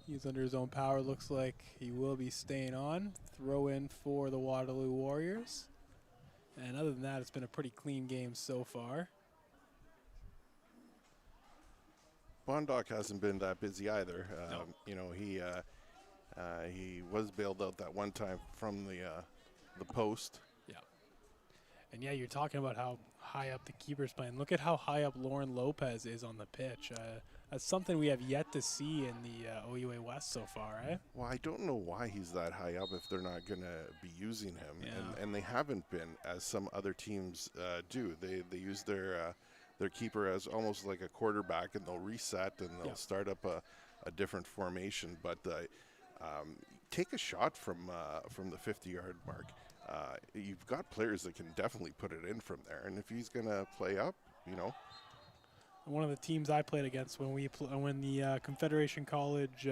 He's under his own power. Looks like he will be staying on. Throw in for the Waterloo Warriors. And other than that, it's been a pretty clean game so far. Bondoc hasn't been that busy either. No. He was bailed out that one time from the post. Yeah. And yeah, you're talking about how high up the keeper's playing. Look at how high up Lauren Lopez is on the pitch. That's something we have yet to see in the OUA West so far, eh? Well, I don't know why he's that high up if they're not going to be using him. Yeah. And they haven't been, as some other teams do. They use their keeper as almost like a quarterback, and they'll reset and they'll start up a different formation. But take a shot from the 50-yard mark. You've got players that can definitely put it in from there. And if he's going to play up, one of the teams I played against when when the Confederation College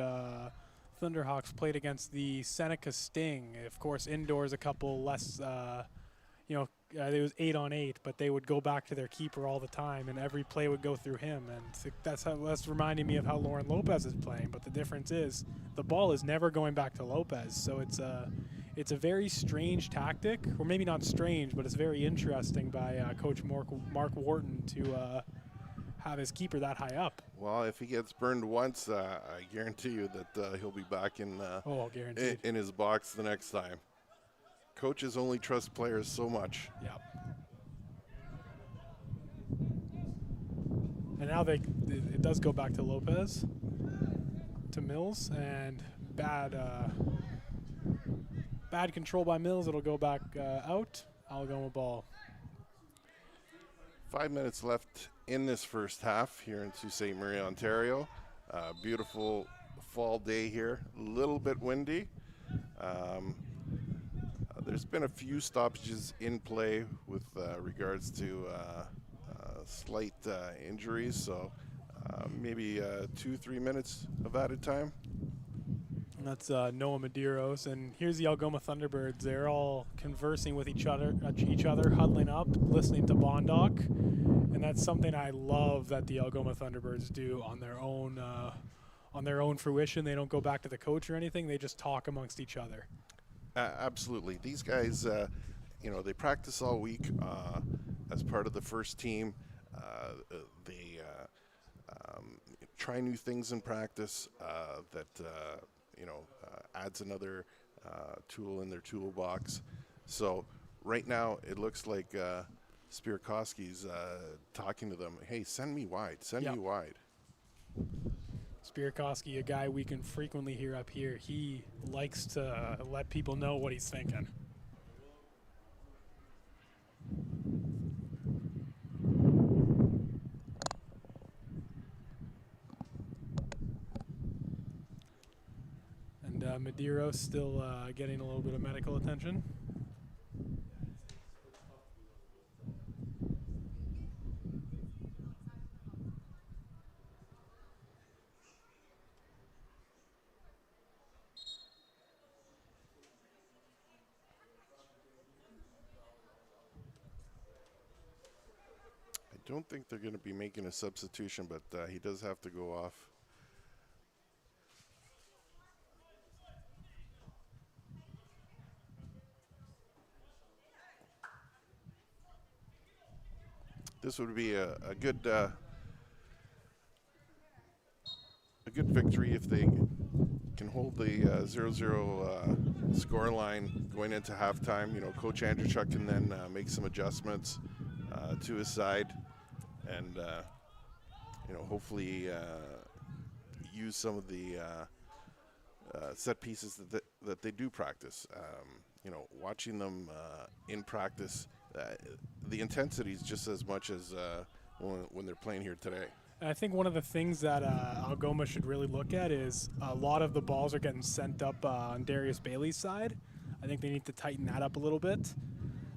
Thunderhawks played against the Seneca Sting. Of course, indoors a couple less, it was 8-on-8, but they would go back to their keeper all the time, and every play would go through him. And that's reminding me of how Lauren Lopez is playing. But the difference is the ball is never going back to Lopez, so it's a very strange tactic, or maybe not strange, but it's very interesting by Coach Mark Wharton to have his keeper that high up. Well, if he gets burned once, I guarantee you that he'll be back in his box the next time. Coaches only trust players so much. Yep. And now it does go back to Lopez, to Mills, and bad control by Mills. It'll go back out. Algoma ball. 5 minutes left in this first half here in Sault Ste. Marie, Ontario. Beautiful fall day here, a little bit windy. There's been a few stoppages in play with regards to slight injuries, so maybe 2-3 minutes of added time. And that's Noah Medeiros, and here's the Algoma Thunderbirds. They're all conversing with each other, huddling up, listening to Bondoc, and that's something I love that the Algoma Thunderbirds do on their own fruition. They don't go back to the coach or anything. They just talk amongst each other. Absolutely. These guys, they practice all week as part of the first team. They try new things in practice that adds another tool in their toolbox. So right now it looks like Spierkowski's talking to them. Hey, send me wide. Send me wide. Spierkowski, a guy we can frequently hear up here, he likes to let people know what he's thinking. And Medeiros still getting a little bit of medical attention. I don't think they're going to be making a substitution, but he does have to go off. This would be a good victory if they can hold the 0-0 score line going into halftime. Coach Andrewchuk can then make some adjustments to his side, and hopefully use some of the set pieces that they do practice. Watching them in practice, the intensity is just as much as when they're playing here today. And I think one of the things that Algoma should really look at is a lot of the balls are getting sent up on Darius Bailey's side. I think they need to tighten that up a little bit.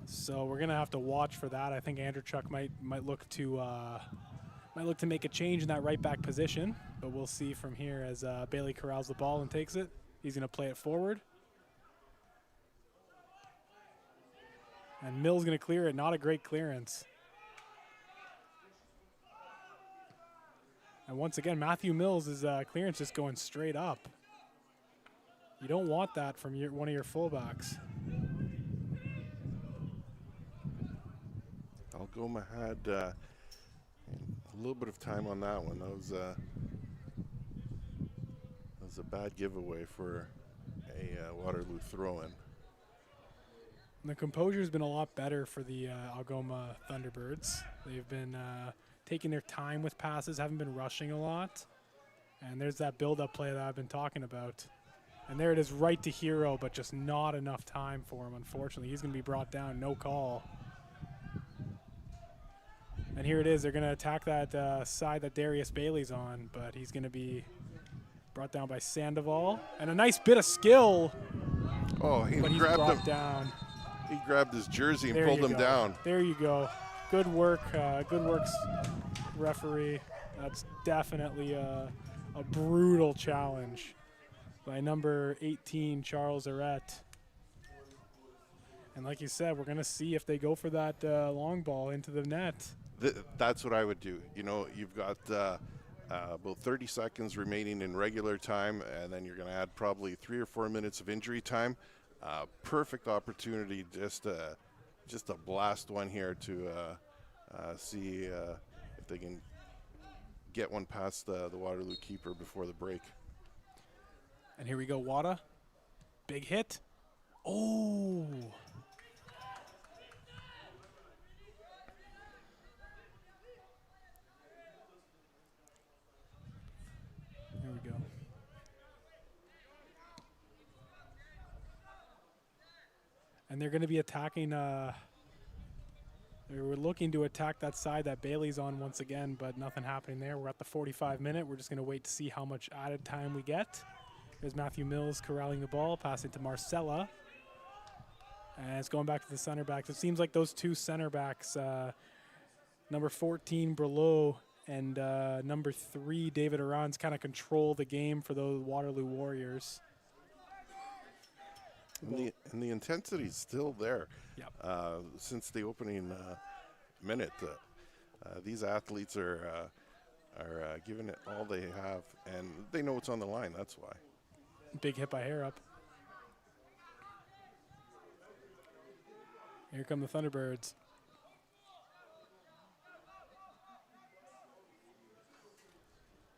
So we're gonna have to watch for that. I think Andrewchuk might look to make a change in that right back position, but we'll see from here as Bailey corrals the ball and takes it. He's gonna play it forward, and Mills gonna clear it. Not a great clearance. And once again, Matthew Mills' clearance just going straight up. You don't want that from one of your fullbacks. Algoma had a little bit of time on that one. That was a bad giveaway for a Waterloo throw-in. The composure's been a lot better for the Algoma Thunderbirds. They've been taking their time with passes, haven't been rushing a lot. And there's that build-up play that I've been talking about. And there it is, right to Hero, but just not enough time for him, unfortunately. He's going to be brought down, no call. And here it is. They're going to attack that side that Darius Bailey's on, but he's going to be brought down by Sandoval. And a nice bit of skill. Oh, but he's grabbed brought him down. He grabbed his jersey and There pulled you him go. down. There you go. Good work. Good work. referee. That's definitely a brutal challenge by number 18, Charles Arrett. And like you said, we're going to see if they go for that long ball into the net. That's what I would do. You know, you've got about 30 seconds remaining in regular time, and then you're going to add probably 3 or 4 minutes of injury time. Perfect opportunity just to blast one here to see if they can get one past the Waterloo keeper before the break. And here we go, Wada. Big hit. Oh! There we go. And they're going to be attacking. They were looking to attack that side that Bailey's on once again, but nothing happening there. We're at the 45-minute. We're just going to wait to see how much added time we get. There's Matthew Mills corralling the ball, passing to Marcella. And it's going back to the center backs. It seems like those two center backs, number 14, Brelo, and number 3, David Arons, kind of control the game for those Waterloo Warriors. And the intensity is still there. Yep. Since the opening minute. These athletes are giving it all they have, and they know it's on the line. That's why. Big hit by Harrop. Here come the Thunderbirds.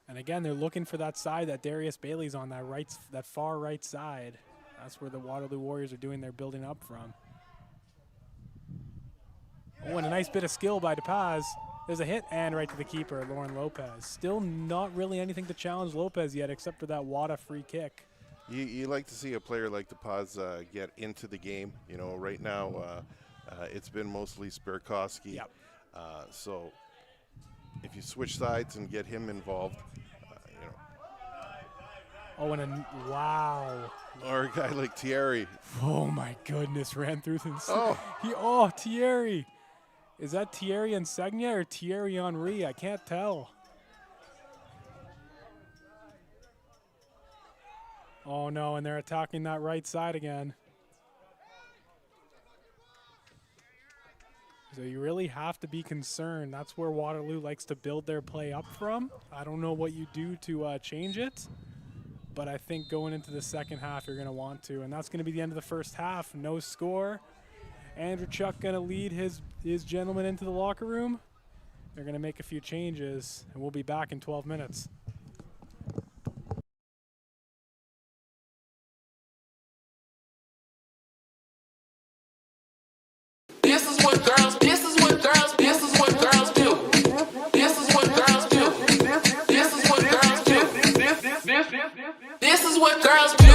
And again, they're looking for that side that Darius Bailey's on, that far right side. That's where the Waterloo Warriors are doing their building up from. Oh, and a nice bit of skill by DePaz. There's a hit and right to the keeper, Lauren Lopez. Still not really anything to challenge Lopez yet except for that Wada free kick. You like to see a player like DePaz get into the game. You know, right now it's been mostly Spirkowski. Yep. So if you switch sides and get him involved, you know. Oh, and wow. Or a guy like Thierry. Oh my goodness, ran through the. Oh. Thierry. Is that Thierry Insegna or Thierry Henry? I can't tell. Oh no, and they're attacking that right side again. So you really have to be concerned. That's where Waterloo likes to build their play up from. I don't know what you do to change it, but I think going into the second half you're going to want to, and that's going to be the end of the first half. No score. Andrew Chuck going to lead his gentlemen into the locker room. They're going to make a few changes, and we'll be back in 12 minutes. This is what girls do. This is what girls do. This is what girls do. This is what girls do. This is what girls do. This is what girls do.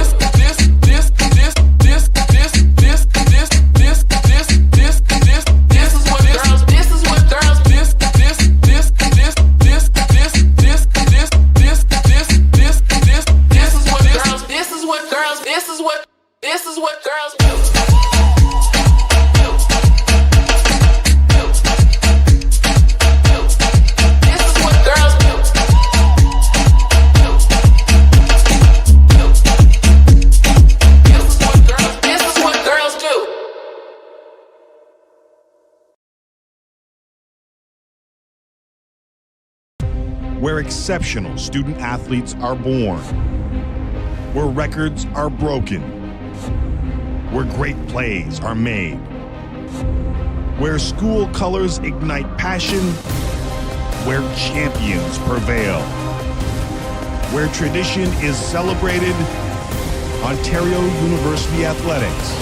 This is what girls do. Where exceptional student athletes are born, where records are broken, where great plays are made, where school colors ignite passion, where champions prevail, where tradition is celebrated, Ontario University Athletics.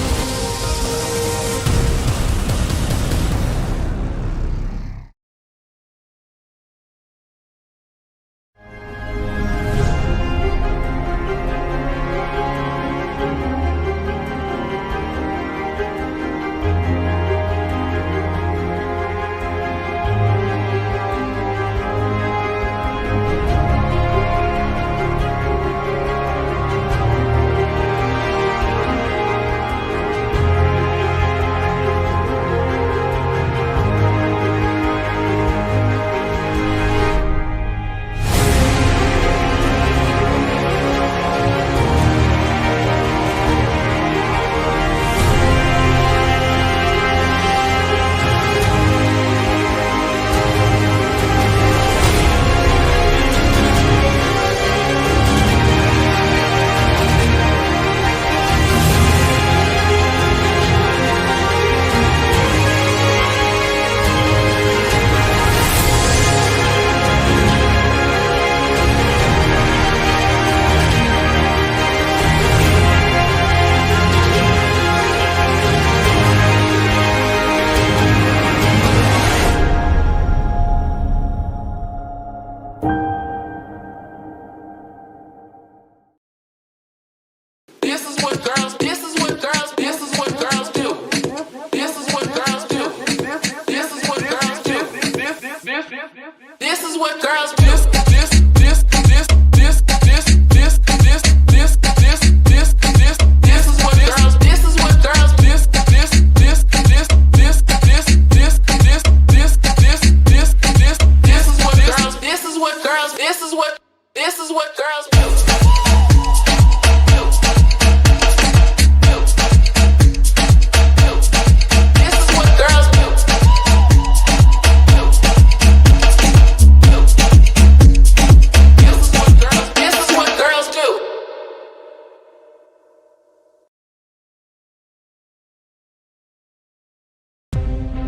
girls, this is what girls do. This is what girls do. This is what girls do.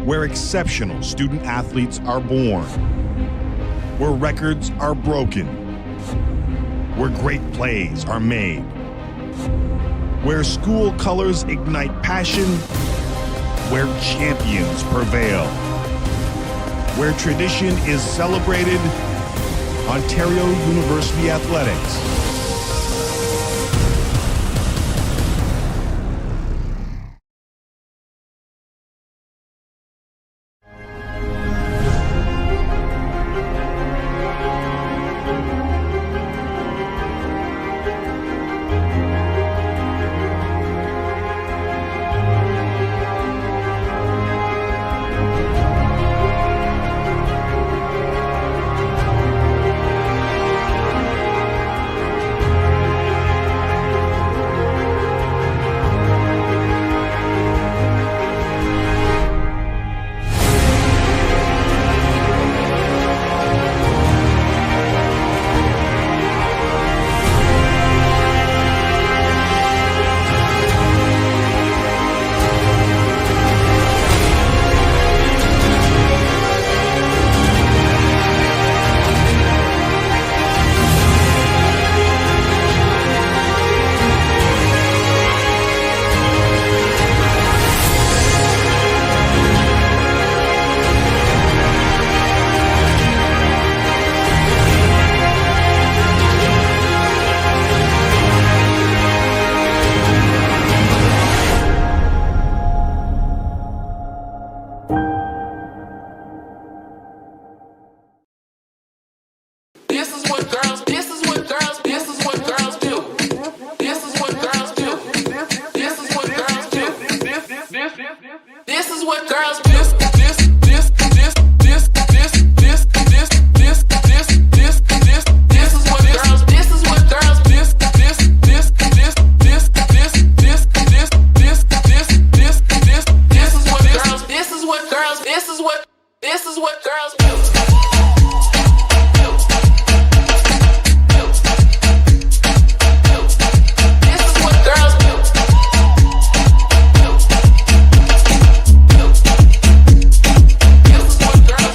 Where exceptional student athletes are born, where records are broken, where great plays are made, where school colors ignite passion, where champions prevail, where tradition is celebrated, Ontario University Athletics. This is what girls do. This is what girls do. This is what girls do. This is what girls do. This is what girls do. This is what girls do.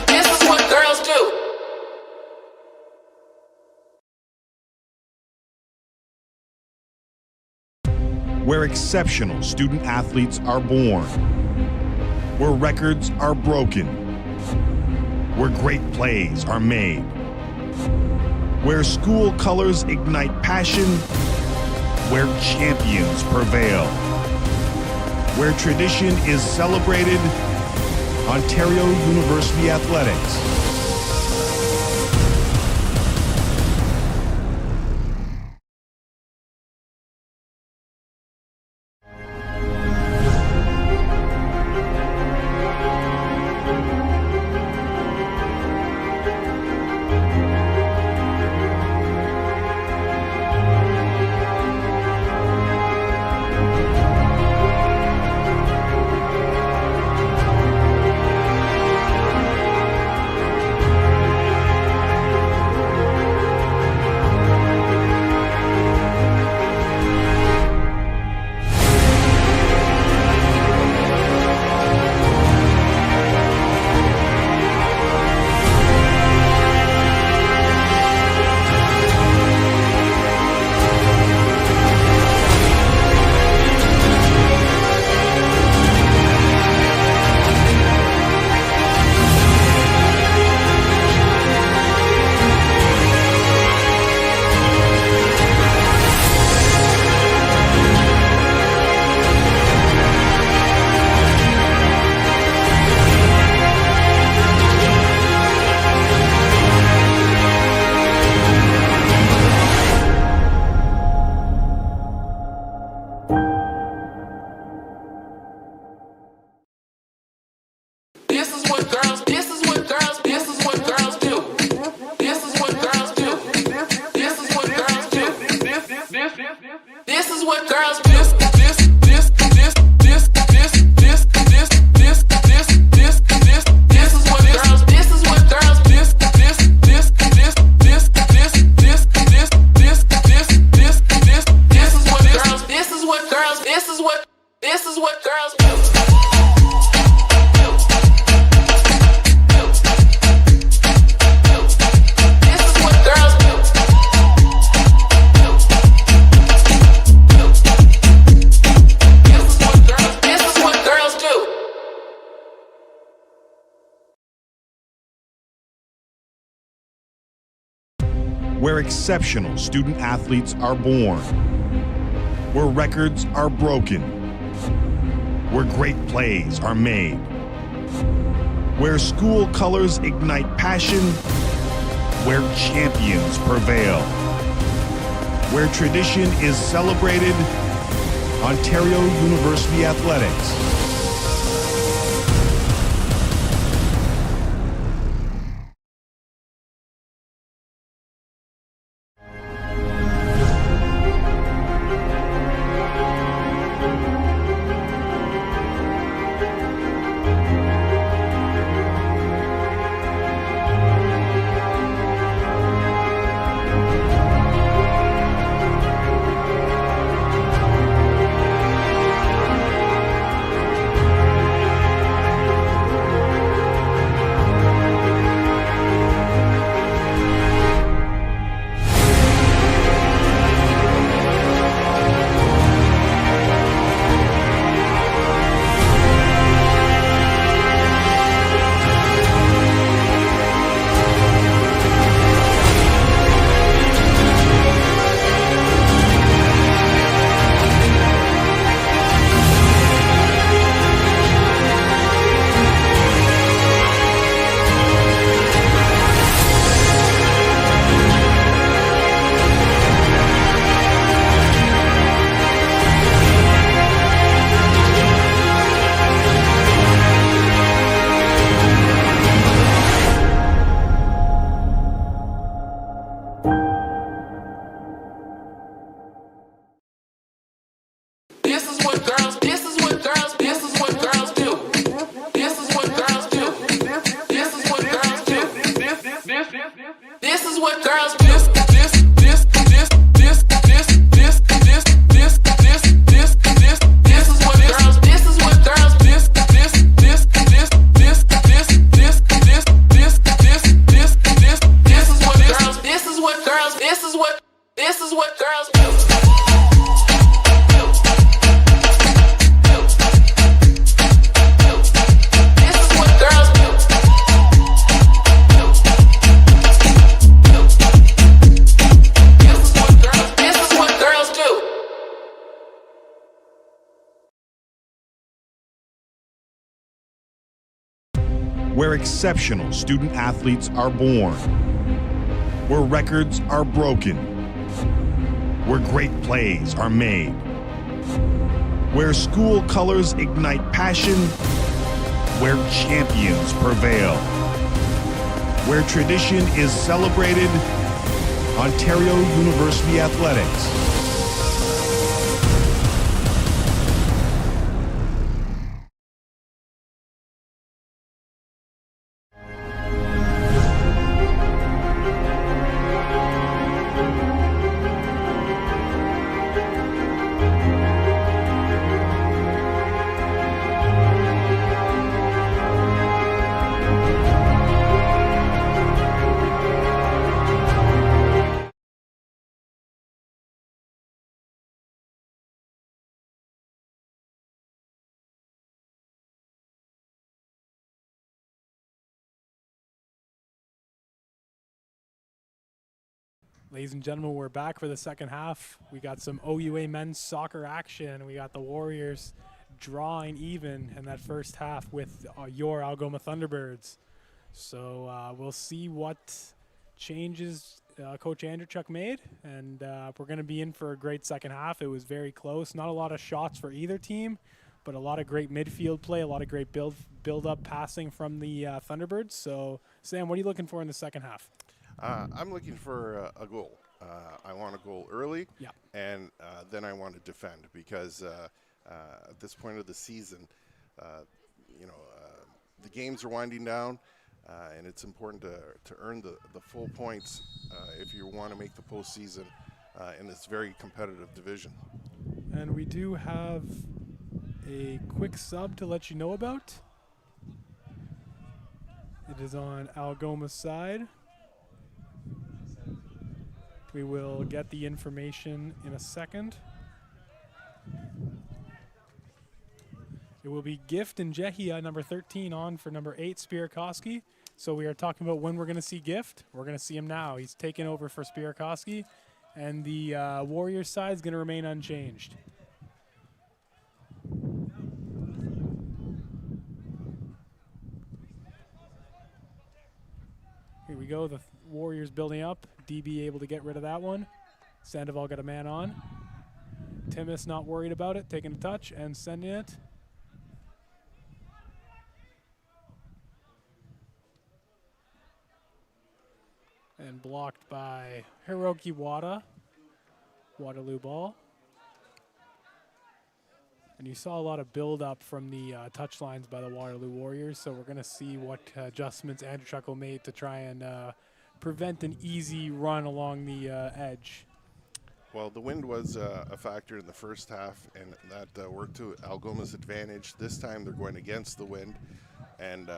This is what girls do. Where exceptional student athletes are born, where records are broken, where great plays are made, where school colors ignite passion, where champions prevail, where tradition is celebrated, Ontario University Athletics. where exceptional student athletes are born, where records are broken, where great plays are made, where school colors ignite passion, where champions prevail, where tradition is celebrated. Ontario University Athletics. Where exceptional student athletes are born, where records are broken, where great plays are made, where school colors ignite passion, where champions prevail, where tradition is celebrated. Ontario University Athletics. Ladies and gentlemen, we're back for the second half. We got some OUA men's soccer action. We got the Warriors drawing even in that first half with your Algoma Thunderbirds. So we'll see what changes Coach Andrzejczyk made, and we're going to be in for a great second half. It was very close. Not a lot of shots for either team, but a lot of great midfield play, a lot of great build-up passing from the Thunderbirds. So, Sam, what are you looking for in the second half? I'm looking for a goal. I want a goal early, yeah, and then I want to defend because at this point of the season, the games are winding down, and it's important to earn the full points if you want to make the postseason in this very competitive division. And we do have a quick sub to let you know about. It is on Algoma's side. We will get the information in a second. It will be Gift and Jehia, number 13, on for number 8, Spirakoski. So we are talking about when we're going to see Gift. We're going to see him now. He's taken over for Spirakowski, and the Warriors side is going to remain unchanged. Here we go. The Warriors building up. DB able to get rid of that one. Sandoval got a man on. Timmis not worried about it, taking a touch and sending it. And blocked by Hiroki Wada. Waterloo ball. And you saw a lot of build-up from the touch lines by the Waterloo Warriors, so we're going to see what adjustments Andrew Chuckle made to try and prevent an easy run along the edge. Well, the wind was a factor in the first half, and that worked to Algoma's advantage. This time they're going against the wind, and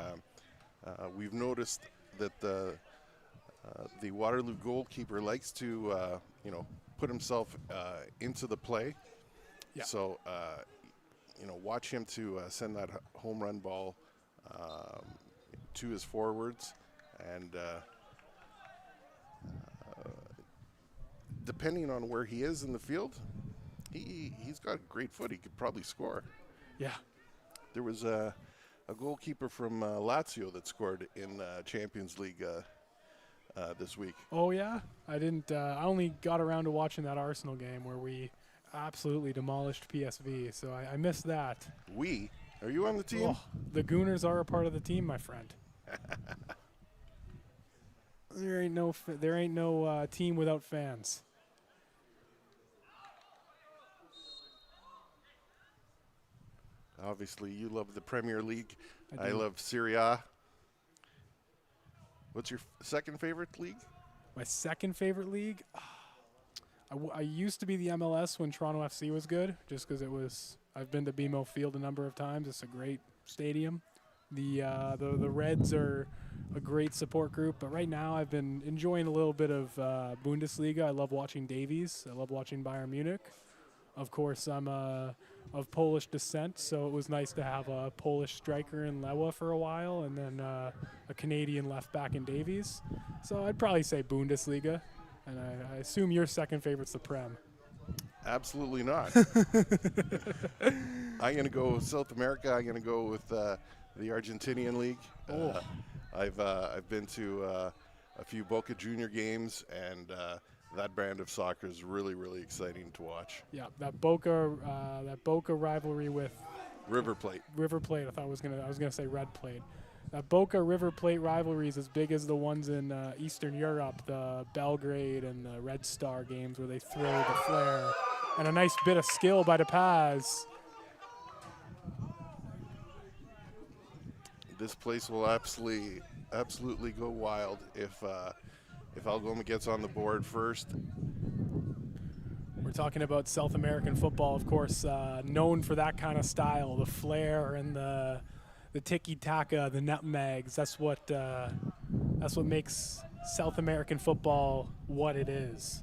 we've noticed that the Waterloo goalkeeper likes to, put himself into the play. Yeah. So, watch him to send that home run ball to his forwards, and depending on where he is in the field, he's got great foot. He could probably score. Yeah. There was a goalkeeper from Lazio that scored in Champions League this week. Oh, yeah? I didn't. I only got around to watching that Arsenal game where we absolutely demolished PSV, so I missed that. Are you on the team? Oh, the Gooners are a part of the team, my friend. There ain't no team without fans. Obviously, you love the Premier League. I do. love Serie A. What's your second favorite league? My second favorite league? I used to be the MLS when Toronto FC was good, just because it was. I've been to BMO Field a number of times. It's a great stadium. The Reds are a great support group, but right now I've been enjoying a little bit of Bundesliga. I love watching Davies. I love watching Bayern Munich. Of course, I'm of Polish descent, so it was nice to have a Polish striker in Lewa for a while, and then a Canadian left back in Davies. So I'd probably say Bundesliga, and I assume your second favorite's the Prem. Absolutely not. I'm going to go with South America. I'm going to go with the Argentinian League. I've been to a few Boca Junior games, and that brand of soccer is really, really exciting to watch. Yeah, that Boca rivalry with River Plate. River Plate. I was gonna say Red Plate. That Boca River Plate rivalry is as big as the ones in Eastern Europe, the Belgrade and the Red Star games where they throw the flare, and a nice bit of skill by DePaz. This place will absolutely go wild if Algoma gets on the board first. We're talking about South American football, of course, known for that kind of style, the flair and the tiki-taka, the nutmegs. That's what makes South American football what it is.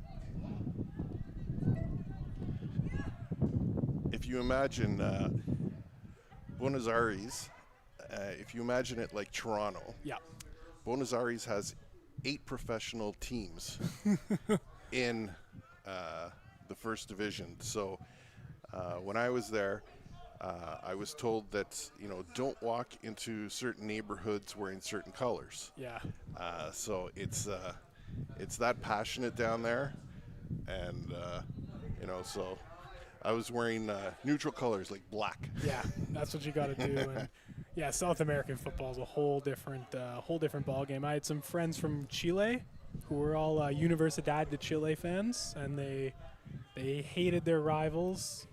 If you imagine Buenos Aires, if you imagine it like Toronto, yeah, Buenos Aires has 8 professional teams in the first division. So when I was there, I was told that don't walk into certain neighborhoods wearing certain colors. Yeah. So it's that passionate down there, and so I was wearing neutral colors like black. Yeah, that's what you got to do. And yeah, South American football is a whole different ball game. I had some friends from Chile who were all Universidad de Chile fans, and they hated their rivals,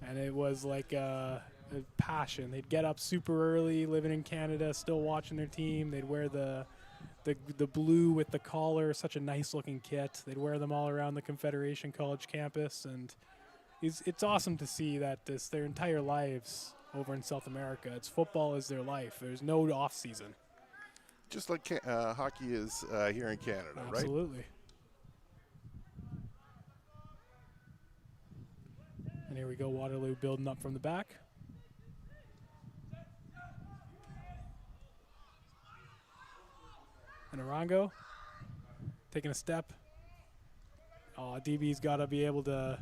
and it was like a passion. They'd get up super early, living in Canada, still watching their team. They'd wear the blue with the collar, such a nice looking kit. They'd wear them all around the Confederation College campus, and it's awesome to see that their entire lives over in South America. It's football is their life. There's no off season. Just like hockey is here in Canada, right? Absolutely. And here we go, Waterloo building up from the back. And Arango taking a step. Oh, DB's got to be able to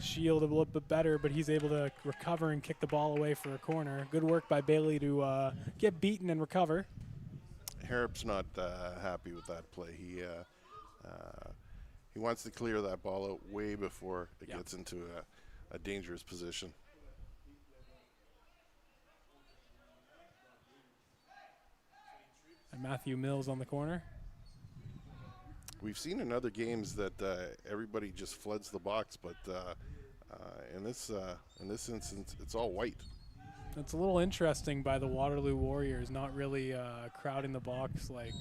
shield a little bit better, but he's able to recover and kick the ball away for a corner. Good work by Bailey to get beaten and recover. Harrop's not happy with that play. He wants to clear that ball out way before it gets into a dangerous position. And Matthew Mills on the corner. We've seen in other games that everybody just floods the box, but in this instance, it's all white. It's a little interesting by the Waterloo Warriors, not really crowding the box like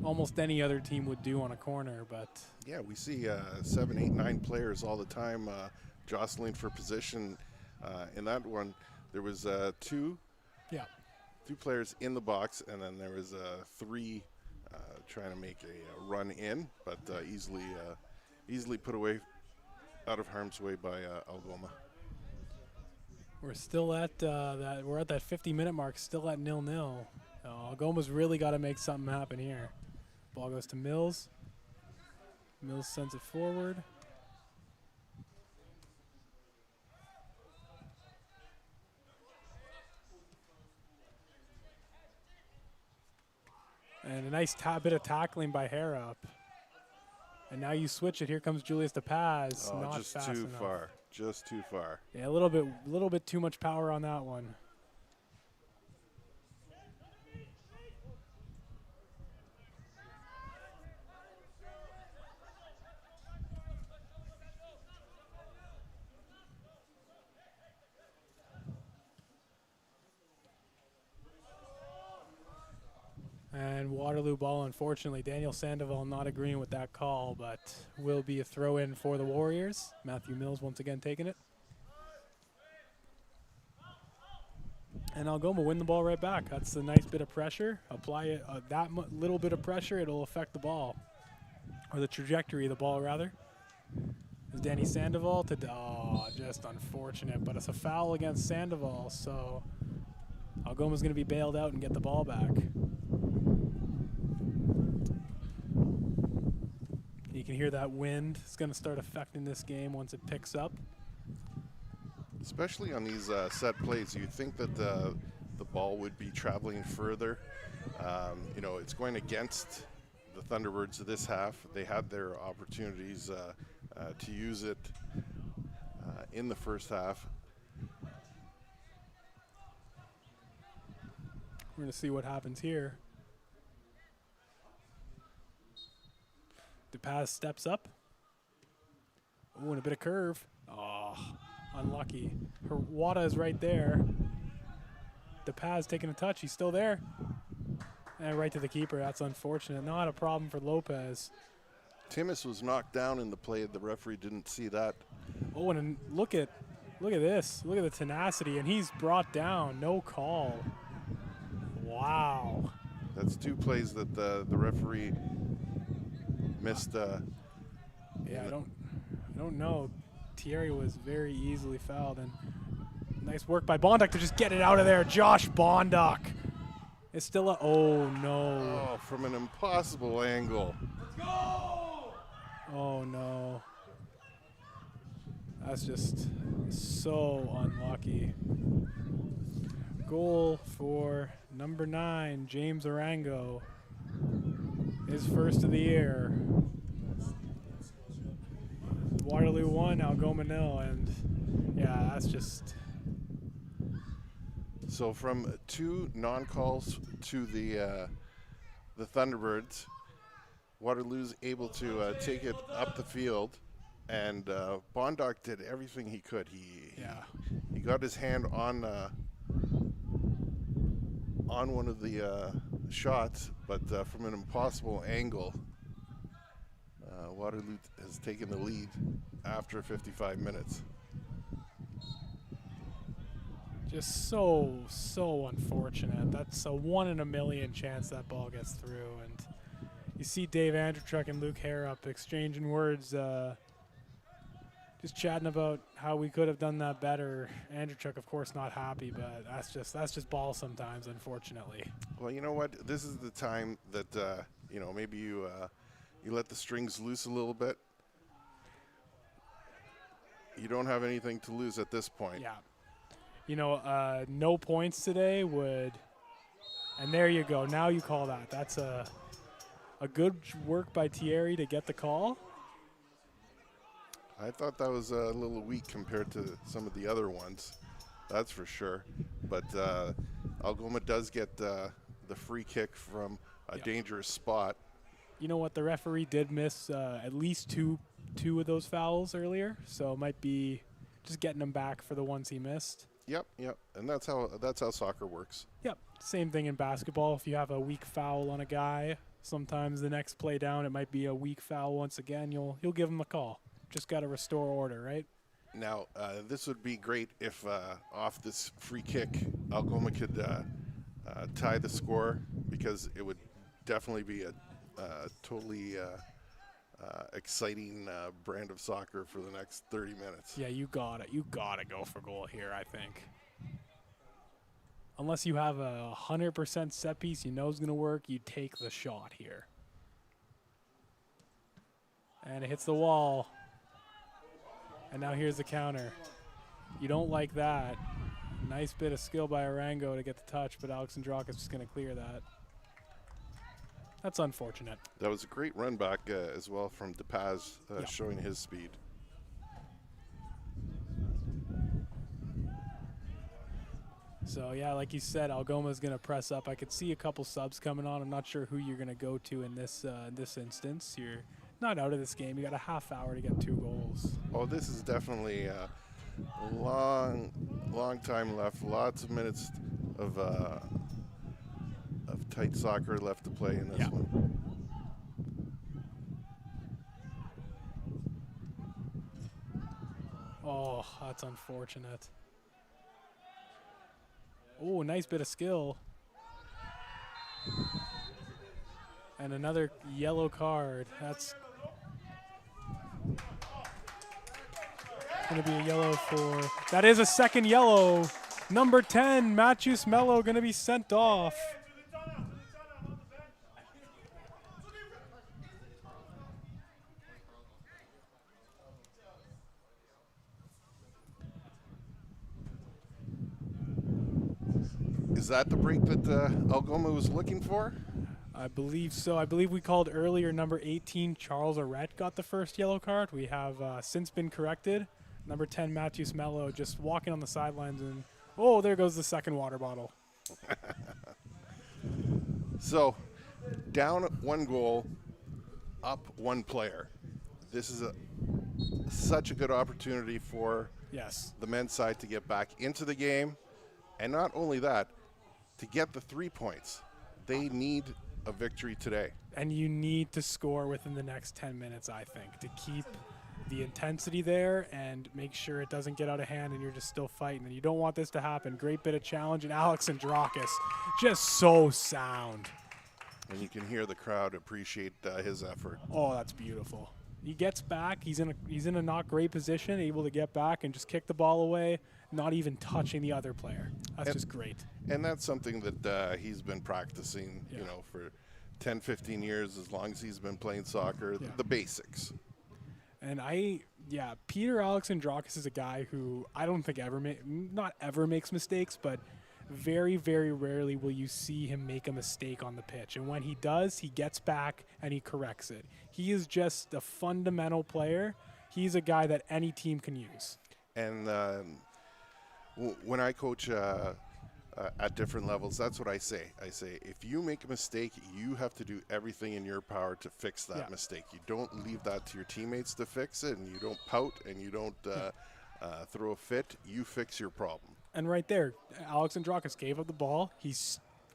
almost any other team would do on a corner. But yeah, we see 7, 8, 9 players all the time jostling for position. In that one, there was two players in the box, and then there was 3 trying to make a run in, but easily put away out of harm's way by Algoma. we're still at we're at that 50-minute mark, still at 0-0. Algoma's really got to make something happen here. Ball goes to Mills. Mills sends it forward. And a nice bit of tackling by Harrop. And now you switch it. Here comes Julius DePaz. Oh, not just fast too enough. far. Just too far. Yeah, a little bit too much power on that one. And Waterloo ball, unfortunately. Daniel Sandoval not agreeing with that call, but will be a throw in for the Warriors. Matthew Mills once again taking it. And Algoma win the ball right back. That's a nice bit of pressure. Apply it, little bit of pressure, it'll affect the ball. Or the trajectory of the ball, rather. Is Danny Sandoval to, just unfortunate, but it's a foul against Sandoval, so Algoma's going to be bailed out and get the ball back. You can hear that wind. It's going to start affecting this game once it picks up. Especially on these set plays, you'd think that the ball would be traveling further. It's going against the Thunderbirds this half. They had their opportunities to use it in the first half. We're going to see what happens here. DePaz steps up. Oh, and a bit of curve. Oh, unlucky. Wada is right there. DePaz taking a touch. He's still there. And right to the keeper. That's unfortunate. Not a problem for Lopez. Timmis was knocked down in the play. The referee didn't see that. Oh, and look at this. Look at the tenacity. And he's brought down. No call. Wow. That's 2 plays that the referee missed. Yeah, I don't know. Thierry was very easily fouled, and nice work by Bondock to just get it out of there. Josh Bondock. It's still a, oh no. Oh, from an impossible angle. Let's go! Oh no. That's just so unlucky. Goal for number 9, James Arango. His first of the year. Waterloo 1, Algoma 0, and yeah, that's just. So from 2 non-calls to the Thunderbirds, Waterloo's able to take it up the field, and Bondock did everything he could. He got his hand on one of the shots, but from an impossible angle. Waterloo has taken the lead after 55 minutes. Just so unfortunate. That's a 1 in a million chance that ball gets through. And you see Dave Andrechuk and Luke Harrop exchanging words, just chatting about how we could have done that better. Andrew Chuck, of course, not happy, but that's just ball sometimes, unfortunately. Well, you know what? This is the time that maybe you let the strings loose a little bit. You don't have anything to lose at this point. Yeah. No points today would, and there you go. Now you call that. That's a good work by Thierry to get the call. I thought that was a little weak compared to some of the other ones. That's for sure. But Algoma does get the free kick from a dangerous spot. You know what? The referee did miss at least two of those fouls earlier, so it might be just getting him back for the ones he missed. Yep. And that's how soccer works. Yep. Same thing in basketball. If you have a weak foul on a guy, sometimes the next play down it might be a weak foul once again. You'll give him a call. Just got to restore order, right? Now, this would be great if off this free kick, Algoma could tie the score, because it would definitely be a totally exciting brand of soccer for the next 30 minutes. Yeah, you got it. You got to go for goal here, I think. Unless you have a 100% set piece you know is going to work, you take the shot here. And it hits the wall. And now here's the counter. You don't like that. Nice bit of skill by Arango to get the touch, but Alex Andrakis is just going to clear that. That's unfortunate. That was a great run back as well from DePaz, showing his speed. So, yeah, like you said, Algoma's going to press up. I could see a couple subs coming on. I'm not sure who you're going to go to in this instance. You're not out of this game. You got a half hour to get 2 goals. Oh, this is definitely a long time left. Lots of minutes of tight soccer left to play in this one. Oh, that's unfortunate. Oh, nice bit of skill. And another yellow card. That's going to be a yellow for... That is a second yellow. Number 10, Matthews Mello, going to be sent off. Is that the break that Algoma was looking for? I believe so. I believe we called earlier number 18, Charles Arrett, got the first yellow card. We have since been corrected. Number 10, Matthews Mello, just walking on the sidelines, and oh, there goes the second water bottle. So, down 1 goal, up 1 player. This is such a good opportunity for the men's side to get back into the game, and not only that, to get the 3 points. They need a victory today. And you need to score within the next 10 minutes, I think, to keep the intensity there and make sure it doesn't get out of hand and you're just still fighting. And you don't want this to happen. Great bit of challenge, and Alex Andrakis just so sound. And you can hear the crowd appreciate his effort. Oh, that's beautiful. He gets back. He's in a not great position, able to get back and just kick the ball away, not even touching the other player. That's just great. And that's something that he's been practicing, for 10, 15 years, as long as he's been playing soccer, the basics. And Peter Alex Andrakis is a guy who I don't think not ever makes mistakes, but very, very rarely will you see him make a mistake on the pitch. And when he does, he gets back and he corrects it. He is just a fundamental player. He's a guy that any team can use. And when I coach at different levels, that's what I say. I say, if you make a mistake, you have to do everything in your power to fix that mistake. You don't leave that to your teammates to fix it, and you don't pout, and you don't throw a fit. You fix your problem. And right there, Alex Andrakis gave up the ball.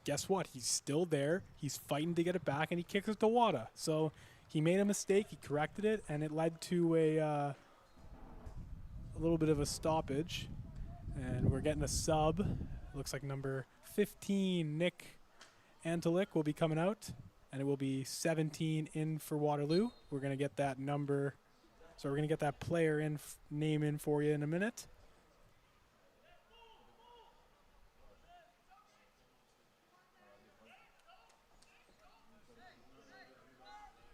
Guess what? He's still there. He's fighting to get it back, and he kicks it to Wada. So he made a mistake. He corrected it, and it led to a little bit of a stoppage. And we're getting a sub. Looks like number 15, Nick Antalik, will be coming out. And it will be 17 in for Waterloo. We're going to get that number So we're going to get that player name in for you in a minute.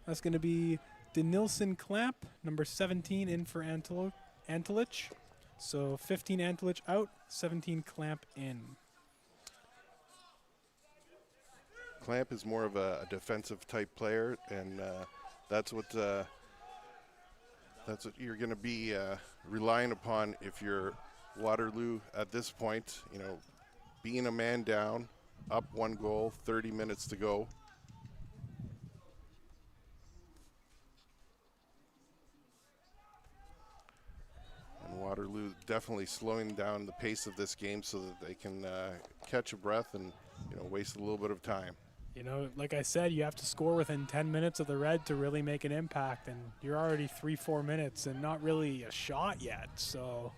That's going to be Denilson Clamp, number 17, in for Antelich. So 15 Antelich out, 17 Clamp in. Clamp is more of a defensive type player, and that's what you're going to be relying upon if you're Waterloo at this point. You know, being a man down, up 1 goal, 30 minutes to go. And Waterloo definitely slowing down the pace of this game so that they can catch a breath and, you know, waste a little bit of time. You know, like I said, you have to score within 10 minutes of the red to really make an impact, and you're already 3-4 minutes and not really a shot yet. So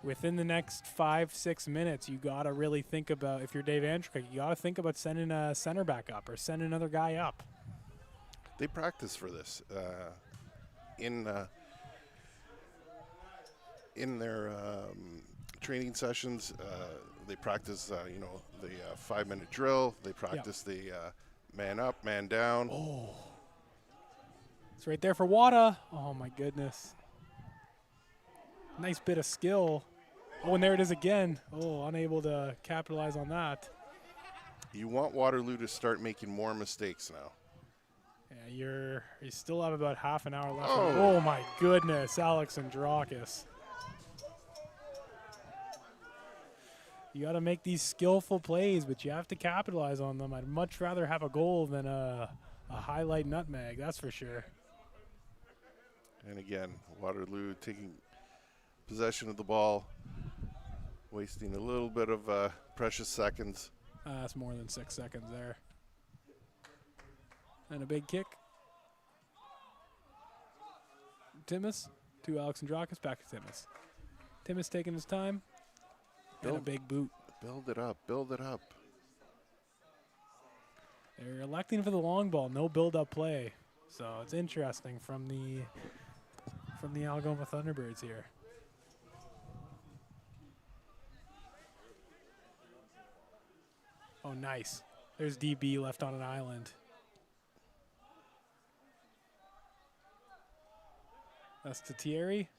within the next 5-6 minutes, you got to really think about, if you're Dave Andrick, you got to think about sending a center back up or sending another guy up. They practice for this in their training sessions. They practice, you know, the 5-minute drill. They practice the man up, man down. Oh, it's right there for Wada. Oh my goodness. Nice bit of skill. Oh, and there it is again. Oh, unable to capitalize on that. You want Waterloo to start making more mistakes now. Yeah, you still have about half an hour left. Oh my goodness, Alex Andrakis. You got to make these skillful plays, but you have to capitalize on them. I'd much rather have a goal than a highlight nutmeg, that's for sure. And again, Waterloo taking possession of the ball, wasting a little bit of precious seconds. That's more than 6 seconds there. And a big kick. Timmis to Alex Andrakis, back to Timmis. Timmis taking his time. And a big boot. Build it up, build it up. They're electing for the long ball, no build-up play. So it's interesting from the Algoma Thunderbirds here. Oh, nice. There's DB left on an island. That's to Thierry.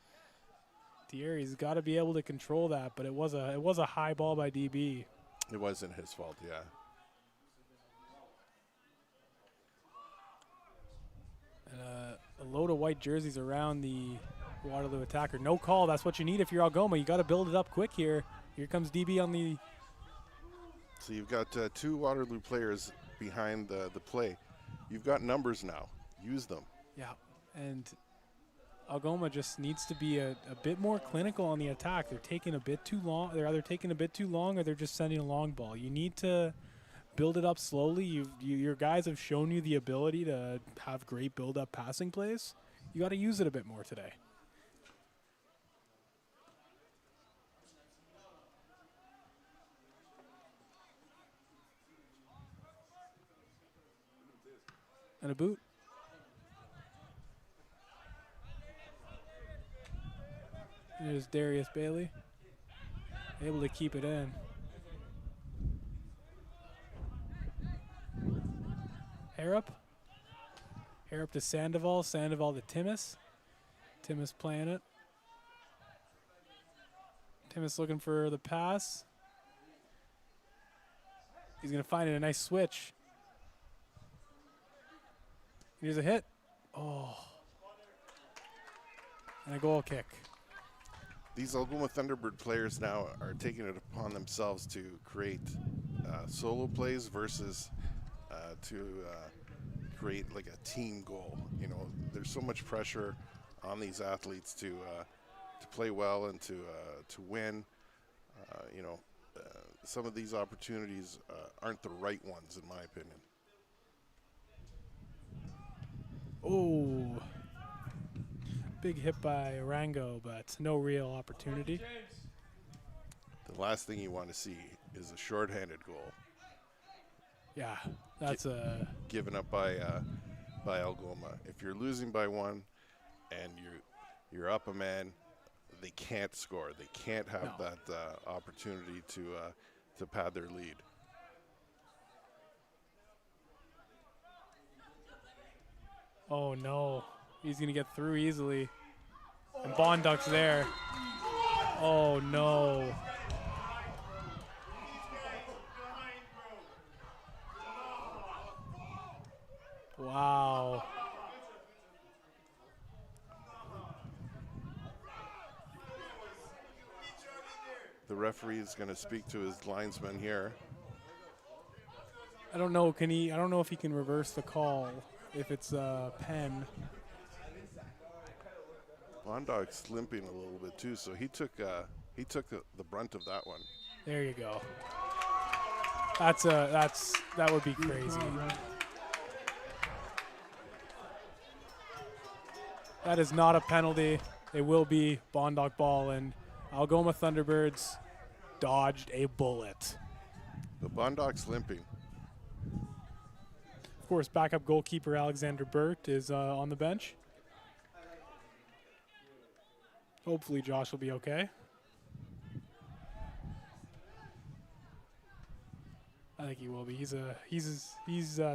Thierry's got to be able to control that, but it was a high ball by DB. It wasn't his fault, yeah. And a load of white jerseys around the Waterloo attacker. No call. That's what you need if you're Algoma. You got to build it up quick here. Here comes DB on the. So you've got 2 Waterloo players behind the play. You've got numbers now. Use them. Yeah, and Algoma just needs to be a bit more clinical on the attack. They're taking a bit too long. They're either taking a bit too long or they're just sending a long ball. You need to build it up slowly. Your guys have shown you the ability to have great build-up passing plays. You got to use it a bit more today. And a boot. There's Darius Bailey, able to keep it in. Harrop to Sandoval, Sandoval to Timmis. Timmis playing it. Timmis looking for the pass. He's going to find it, a nice switch. Here's a hit. Oh. And a goal kick. These Algoma Thunderbird players now are taking it upon themselves to create solo plays versus to create like a team goal. You know, there's so much pressure on these athletes to play well and to win. You know, some of these opportunities aren't the right ones, in my opinion. Oh. Big hit by Rango, but no real opportunity. The last thing you want to see is a shorthanded goal. Yeah, that's given up by Algoma. If you're losing by 1, and you're up a man, they can't score. They can't have that opportunity to pad their lead. Oh no, he's gonna get through easily. And Bonduk's there. Oh no. Wow. The referee is going to speak to his linesman here. I don't know. I don't know if he can reverse the call if it's a pen. Bonduk's limping a little bit too, so he took the brunt of that one. There you go. That would be crazy. That is not a penalty. It will be Bonduk ball, and Algoma Thunderbirds dodged a bullet. But Bonduk's limping. Of course, backup goalkeeper Alexander Burt is on the bench. Hopefully Josh will be okay. I think he will be. He's a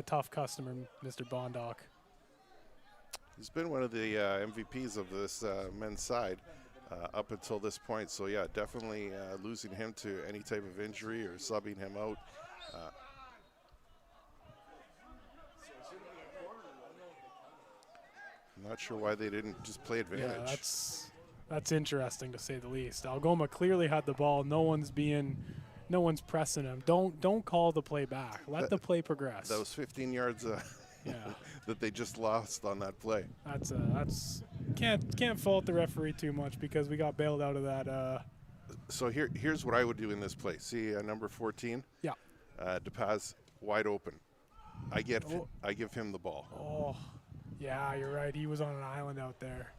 tough customer, Mr. Bonduk. He's been one of the MVPs of this men's side up until this point. So, yeah, definitely losing him to any type of injury or subbing him out. I'm not sure why they didn't just play advantage. Yeah, that's interesting to say the least. Algoma clearly had the ball. No one's pressing him. Don't call the play back. Let the play progress. That was 15 yards yeah. that they just lost on that play. That's can't fault the referee too much because we got bailed out of that. So here's what I would do in this play. See number 14? Yeah. DePaz wide open. I give him the ball. Oh, yeah, you're right. He was on an island out there.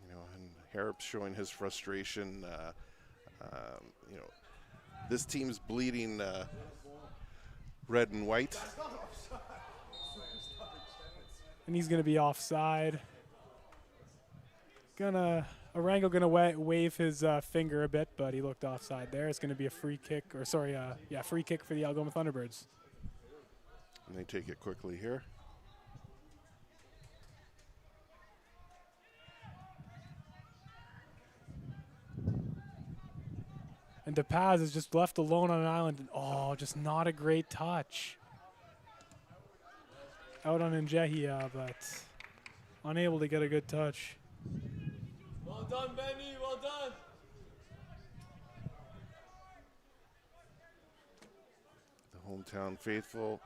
You know, and Harrop's showing his frustration. You know, this team's bleeding red and white. And he's going to be offside. Arango gonna wave his finger a bit, but he looked offside there. It's going to be a free kick, free kick for the Algoma Thunderbirds. And they take it quickly here. And DePaz is just left alone on an island. Oh, just not a great touch. Out on Njehia, but unable to get a good touch. Well done, Benny. Well done. The hometown faithful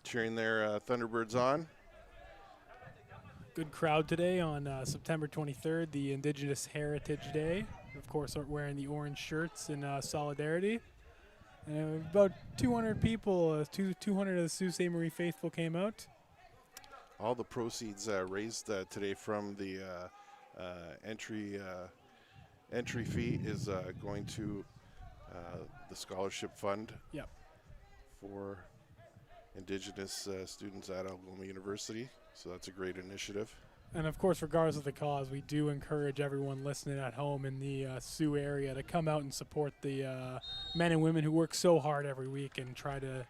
cheering their Thunderbirds on. Good crowd today on September 23rd, the Indigenous Heritage Day. Of course, wearing the orange shirts in solidarity. And about 200 people, 200 of the Sault Ste. Marie faithful came out. All the proceeds raised today from the entry fee is going to the scholarship fund. Yep. For Indigenous students at Algoma University. So that's a great initiative. And of course, regardless of the cause, we do encourage everyone listening at home in the Sioux area to come out and support the men and women who work so hard every week and try to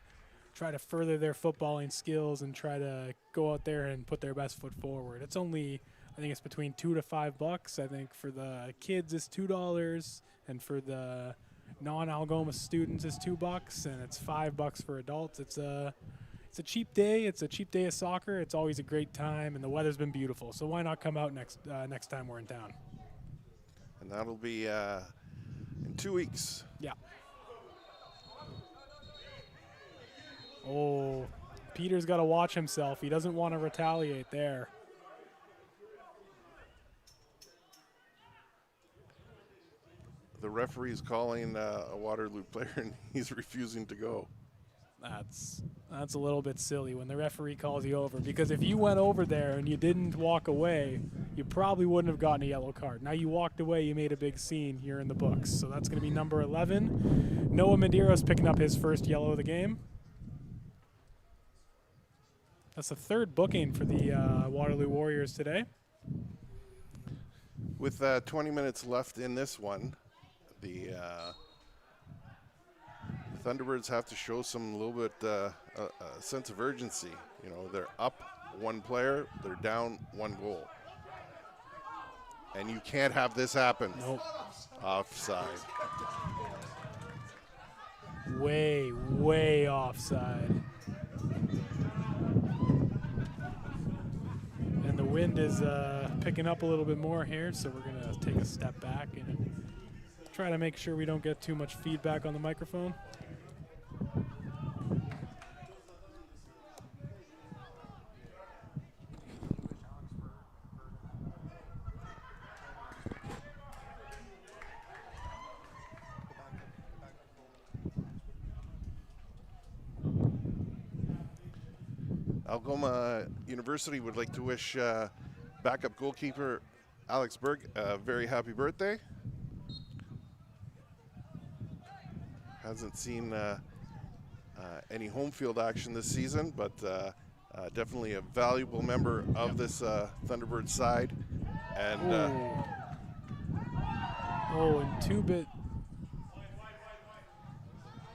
further their footballing skills and try to go out there and put their best foot forward. It's only, I think it's between $2 to $5. I think for the kids it's $2, and for the non-Algoma students it's $2, and it's $5 for adults. It's a cheap day. It's a cheap day of soccer. It's always a great time, and the weather's been beautiful. So why not come out next time we're in town? And that'll be in 2 weeks. Yeah. Oh, Peter's got to watch himself. He doesn't want to retaliate there. The referee's calling a Waterloo player, and he's refusing to go. That's a little bit silly when the referee calls you over, because if you went over there and you didn't walk away, you probably wouldn't have gotten a yellow card. Now you walked away, you made a big scene here in the books. So that's going to be number 11. Noah Medeiros picking up his first yellow of the game. That's the third booking for the Waterloo Warriors today. With 20 minutes left in this one, the Thunderbirds have to show some little bit a sense of urgency. You know, they're up one player, they're down one goal. And you can't have this happen. Nope. Offside. Way, way offside. And the wind is picking up a little bit more here, so we're going to take a step back and try to make sure we don't get too much feedback on the microphone. Algoma University would like to wish backup goalkeeper Alex Berg a very happy birthday. Hasn't seen any home field action this season, but definitely a valuable member of this Thunderbird side. And and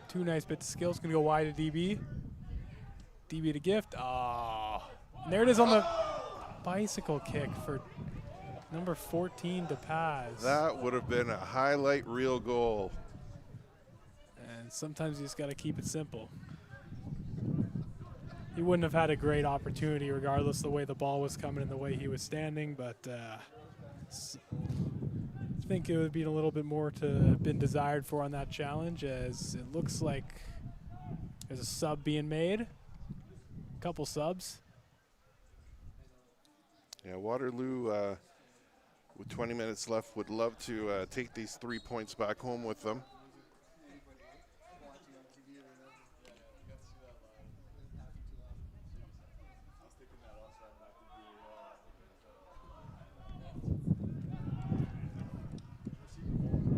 two nice bits of skills. Gonna go wide to DB. DB to gift. Ah, and there it is on the bicycle kick for number 14 to pass. that would have been a highlight reel goal. And sometimes you just got to keep it simple. He wouldn't have had a great opportunity regardless of the way the ball was coming and the way he was standing, but I think it would be a little bit more to have been desired for on that challenge, as it looks like there's a sub being made. Couple subs. Yeah, Waterloo, with 20 minutes left, would love to take these 3 points back home with them.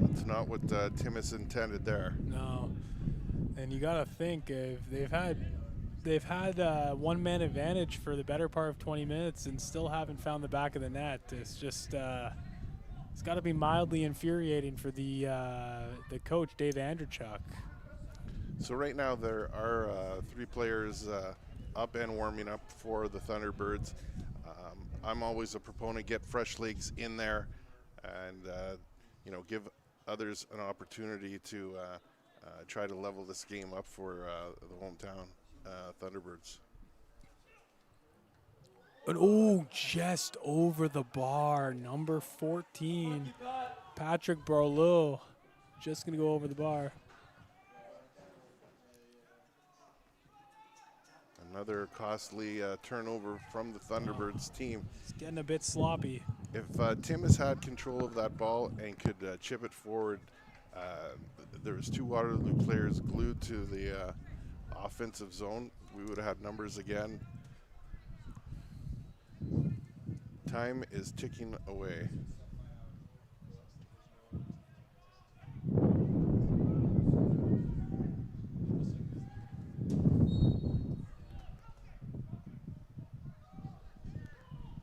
That's not what Timmins intended there. No, and you got to think if they've had one-man advantage for the better part of 20 minutes and still haven't found the back of the net. It's just it's got to be mildly infuriating for the coach, Dave Andrzejczuk. So right now there are 3 players up and warming up for the Thunderbirds. I'm always a proponent, get fresh legs in there and you know, give others an opportunity to try to level this game up for the hometown Thunderbirds. And just over the bar, number 14, Patrick Barlow, just gonna go over the bar. Another costly turnover from the Thunderbirds team. It's getting a bit sloppy. If Tim has had control of that ball and could chip it forward, there was 2 Waterloo players glued to the offensive zone, we would have had numbers again. Time is ticking away.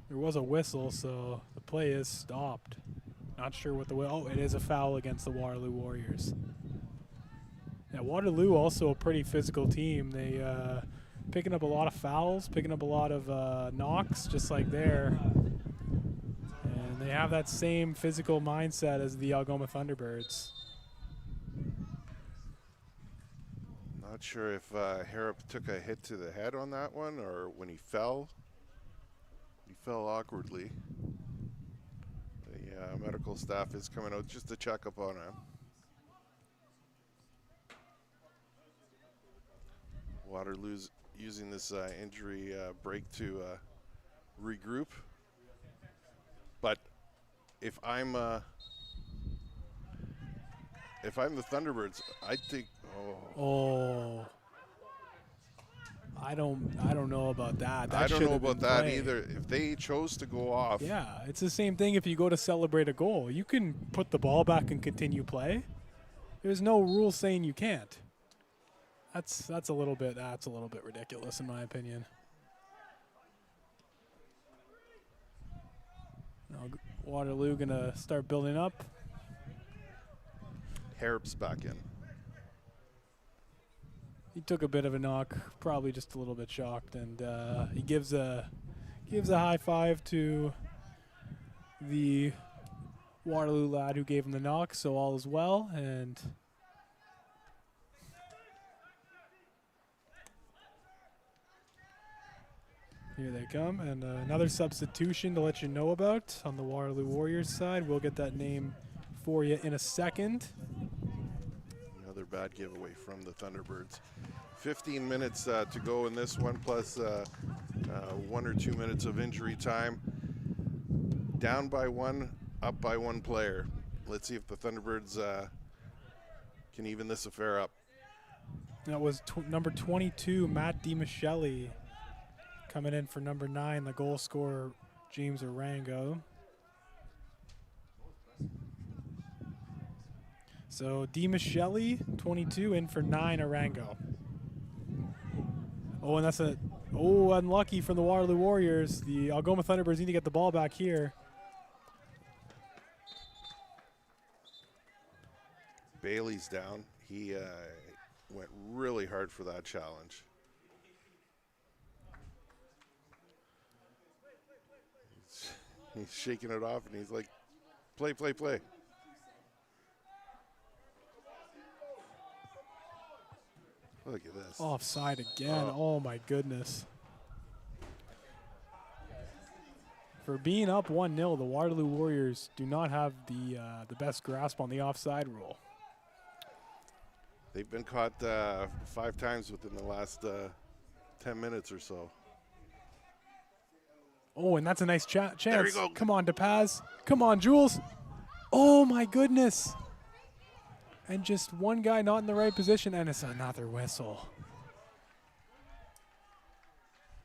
There was a whistle, so the play is stopped. Not sure what it is a foul against the Waterloo Warriors. Yeah, Waterloo also a pretty physical team. They picking up a lot of fouls, picking up a lot of knocks, just like there. And they have that same physical mindset as the Algoma Thunderbirds. Not sure if Harrop took a hit to the head on that one or when he fell. He fell awkwardly. The medical staff is coming out just to check up on him. Waterloo's using this injury break to regroup. But if I'm the Thunderbirds, I think. I don't know about that. I don't know about that either. If they chose to go off. Yeah, it's the same thing if you go to celebrate a goal. You can put the ball back and continue play. There's no rule saying you can't. That's a little bit ridiculous in my opinion. Waterloo going to start building up. Harrop's back in. He took a bit of a knock, probably just a little bit shocked, and he gives a high five to the Waterloo lad who gave him the knock, so all is well. And here they come, and another substitution to let you know about on the Waterloo Warriors side. We'll get that name for you in a second. Another bad giveaway from the Thunderbirds. 15 minutes to go in this one, plus 1 or 2 minutes of injury time. Down by 1, up by 1 player. Let's see if the Thunderbirds can even this affair up. That was number 22, Matt DiMichele, coming in for number 9, the goal scorer, James Arango. So DiMichele, 22, in for 9, Arango. Oh, and that's unlucky from the Waterloo Warriors. The Algoma Thunderbirds need to get the ball back here. Bailey's down. He went really hard for that challenge. He's shaking it off, and he's like, play, play, play. Look at this. Offside again. Oh, my goodness. For being up 1-0, the Waterloo Warriors do not have the best grasp on the offside rule. They've been caught 5 times within the last 10 minutes or so. Oh, and that's a nice chance. There you go. Come on, DePaz. Come on, Jules. Oh, my goodness. And just one guy not in the right position, and it's another whistle.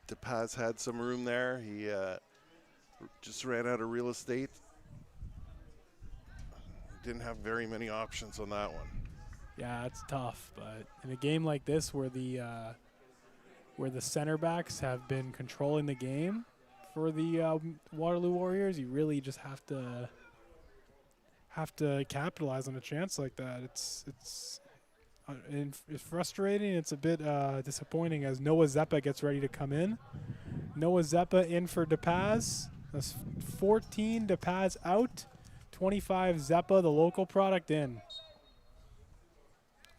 DePaz had some room there. He just ran out of real estate. Didn't have very many options on that one. Yeah, it's tough, but in a game like this where the center backs have been controlling the game for the Waterloo Warriors, you really just have to capitalize on a chance like that. It's frustrating. It's a bit disappointing as Noah Zeppa gets ready to come in. Noah Zeppa in for DePaz. That's 14 DePaz out, 25 Zeppa, the local product, in.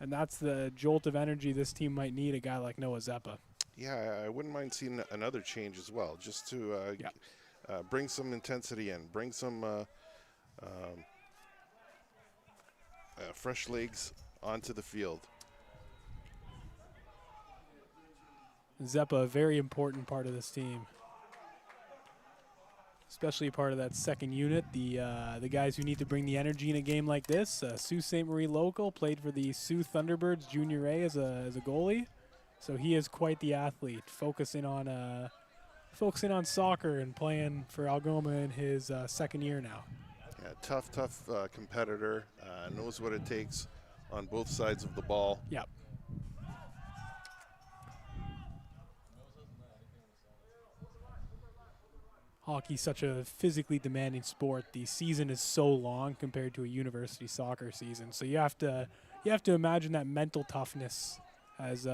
And that's the jolt of energy this team might need, a guy like Noah Zeppa. Yeah, I wouldn't mind seeing another change as well, just to bring some intensity in, bring some fresh legs onto the field. Zeppa, a very important part of this team, especially part of that second unit, the guys who need to bring the energy in a game like this. Sault Ste. Marie local, played for the Sault Thunderbirds Junior A as a goalie, so he is quite the athlete, focusing on soccer and playing for Algoma in his second year now. Yeah, tough competitor, knows what it takes on both sides of the ball. Yep. Hockey's such a physically demanding sport. The season is so long compared to a university soccer season. So you have to imagine that mental toughness has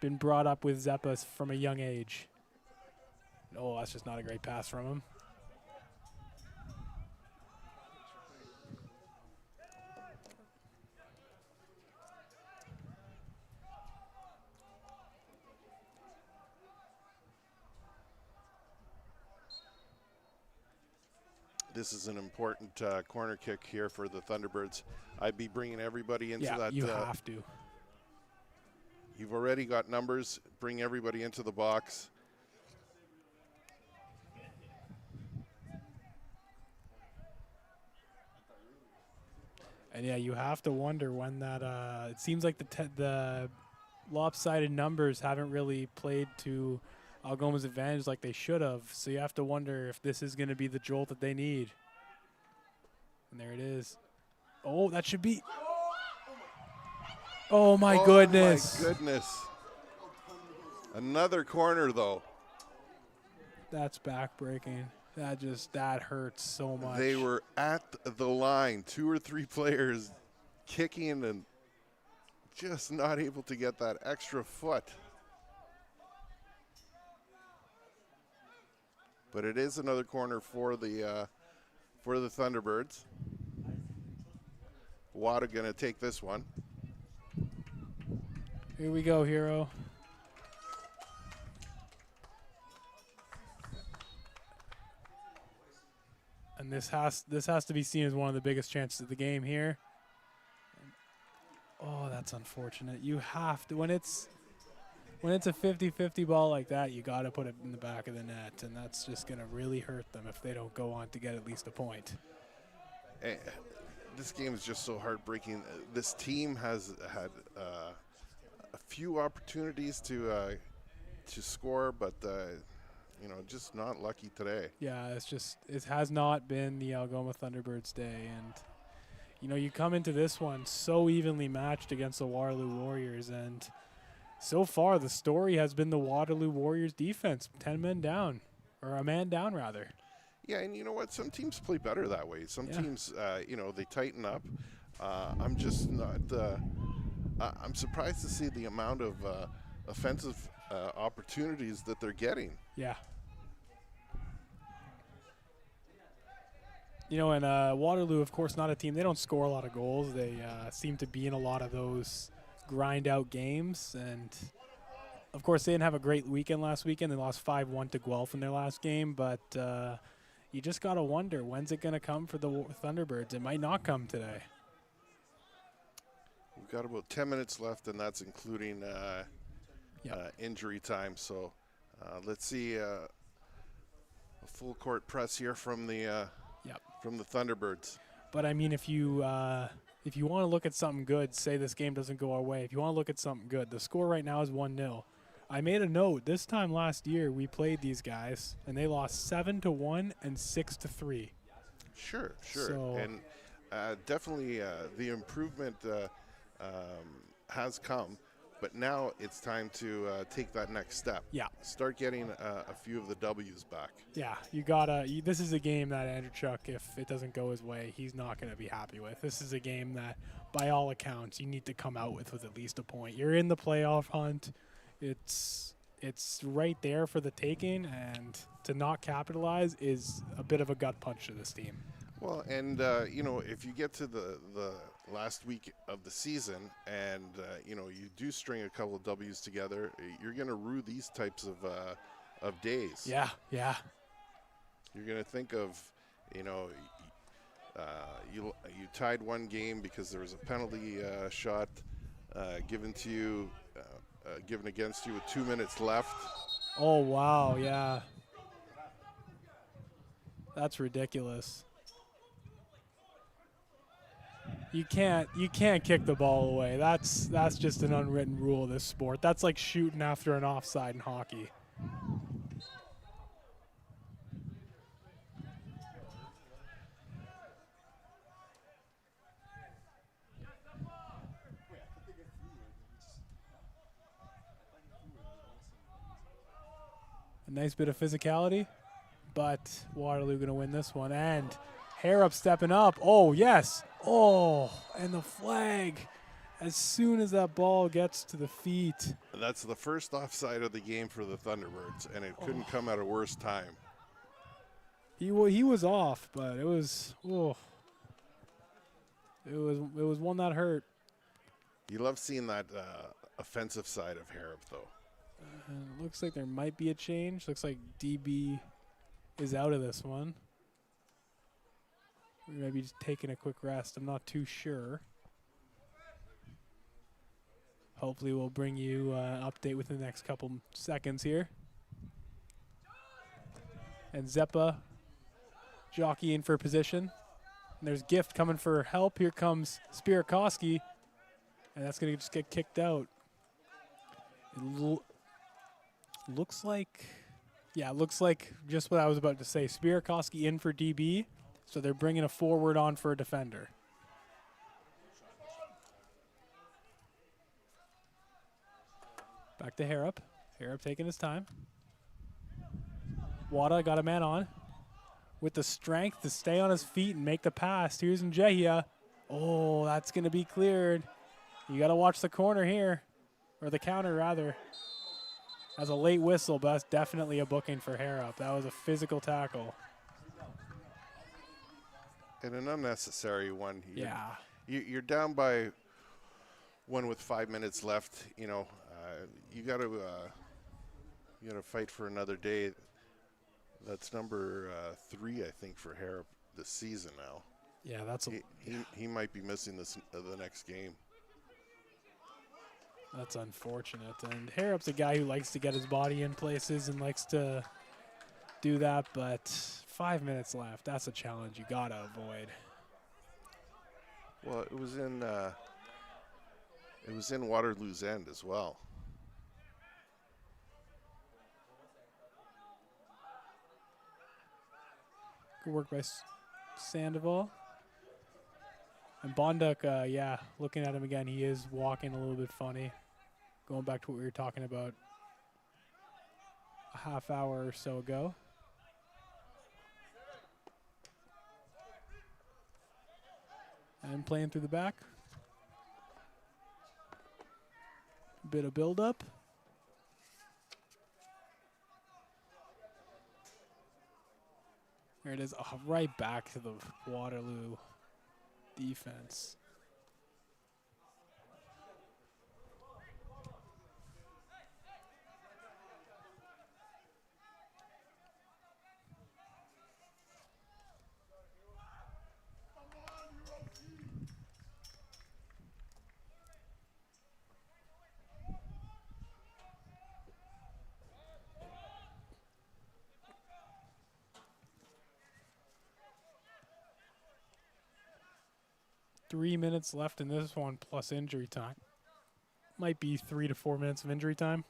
been brought up with Zeppa from a young age. Oh, that's just not a great pass from him. This is an important corner kick here for the Thunderbirds. I'd be bringing everybody into that. You have to. You've already got numbers. Bring everybody into the box. And yeah, you have to wonder when that. It seems like the lopsided numbers haven't really played to Algoma's advantage like they should have. So you have to wonder if this is going to be the jolt that they need. And there it is. Oh, that should be. Oh my goodness. Oh my goodness. Another corner though. That's backbreaking. That hurts so much. They were at the line, 2 or 3 players kicking and just not able to get that extra foot. But it is another corner for the Thunderbirds. Wada going to take this one. Here we go, Hero. And this has to be seen as one of the biggest chances of the game here. Oh, that's unfortunate. You have to, when it's a 50-50 ball like that, you got to put it in the back of the net, and that's just going to really hurt them if they don't go on to get at least a point. This game is just so heartbreaking. This team has had a few opportunities to score, but just not lucky today. Yeah, it has not been the Algoma Thunderbirds day, and you come into this one so evenly matched against the Waterloo Warriors, and so far the story has been the Waterloo Warriors defense, 10 men down, or a man down rather. Yeah, and you know what? Some teams play better that way. Some teams, they tighten up. I'm just not. I'm surprised to see the amount of offensive opportunities that they're getting. Yeah. And Waterloo, of course, not a team. They don't score a lot of goals. They seem to be in a lot of those grind-out games. And, of course, they didn't have a great weekend last weekend. They lost 5-1 to Guelph in their last game. But you just got to wonder, when's it going to come for the Thunderbirds? It might not come today. We've got about 10 minutes left, and that's including injury time. So let's see a full court press here from the Thunderbirds. But I mean, if you want to look at something good, say this game doesn't go our way. If you want to look at something good, the score right now is 1-0. I made a note. This time last year, we played these guys, and they lost 7-1 and 6-3. Sure. So and definitely the improvement has come, but now it's time to take that next step. Yeah. Start getting a few of the W's back. Yeah, you gotta. This is a game that Andrew Chuck, if it doesn't go his way, he's not going to be happy with. This is a game that, by all accounts, you need to come out with at least a point. You're in the playoff hunt. It's right there for the taking, and to not capitalize is a bit of a gut punch to this team. Well, and if you get to the last week of the season, and you do string a couple of W's together, you're going to rue these types of days. Yeah. You're going to think of, you tied one game because there was a penalty shot given to you, given against you with 2 minutes left. Oh wow, yeah. That's ridiculous. You can't kick the ball away. That's just an unwritten rule of this sport. That's like shooting after an offside in hockey. A nice bit of physicality, but Waterloo going to win this one. And Harrop stepping up. Oh, yes. Oh, and the flag as soon as that ball gets to the feet. That's the first offside of the game for the Thunderbirds, and it couldn't come at a worse time. He was off, but it was one that hurt. You love seeing that offensive side of Harrop, though. Looks like there might be a change. Looks like DB is out of this one. We may be just taking a quick rest. I'm not too sure. Hopefully we'll bring you an update within the next couple seconds here. And Zeppa jockeying for position. And there's Gift coming for help. Here comes Spirakowski. And that's going to just get kicked out. It looks like just what I was about to say. Spirakowski in for DB. So they're bringing a forward on for a defender. Back to Harrop. Harrop taking his time. Wada got a man on. with the strength to stay on his feet and make the pass. Here's Njehia. Oh, that's going to be cleared. You got to watch the corner here, or the counter rather. That's a late whistle, but that's definitely a booking for Harrop. That was a physical tackle. And an unnecessary one. Yeah. You're down by one with 5 minutes left. You know, you got to fight for another day. That's number 3, I think, for Harrop this season now. Yeah, that's he might be missing this the next game. That's unfortunate. And Harrop's a guy who likes to get his body in places and likes to do that, but 5 minutes left. That's a challenge you gotta avoid. Well, it was in Waterloo's end as well. Good work by Sandoval. And Bonduc, yeah, looking at him again, he is walking a little bit funny. Going back to what we were talking about a half hour or so ago. And playing through the back. Bit of build-up. There it is, right back to the Waterloo defense. Three minutes left in this one plus injury time. Might be 3 to 4 minutes of injury time.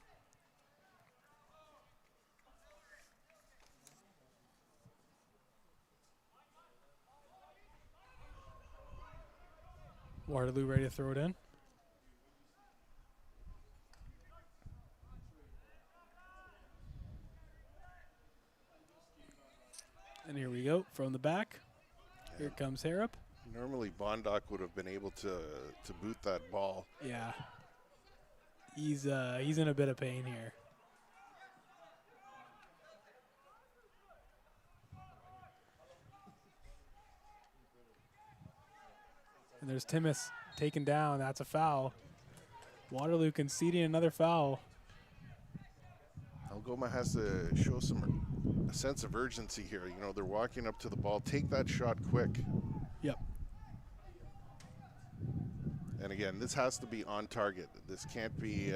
Waterloo ready to throw it in. And here we go from the back. Here comes Harrop. Normally, Bonduc would have been able to boot that ball. Yeah. He's in a bit of pain here. And there's Timmis taken down. That's a foul. Waterloo conceding another foul. Algoma has to show a sense of urgency here. You know, they're walking up to the ball. Take that shot quick. Yep. And again, this has to be on target. This can't be,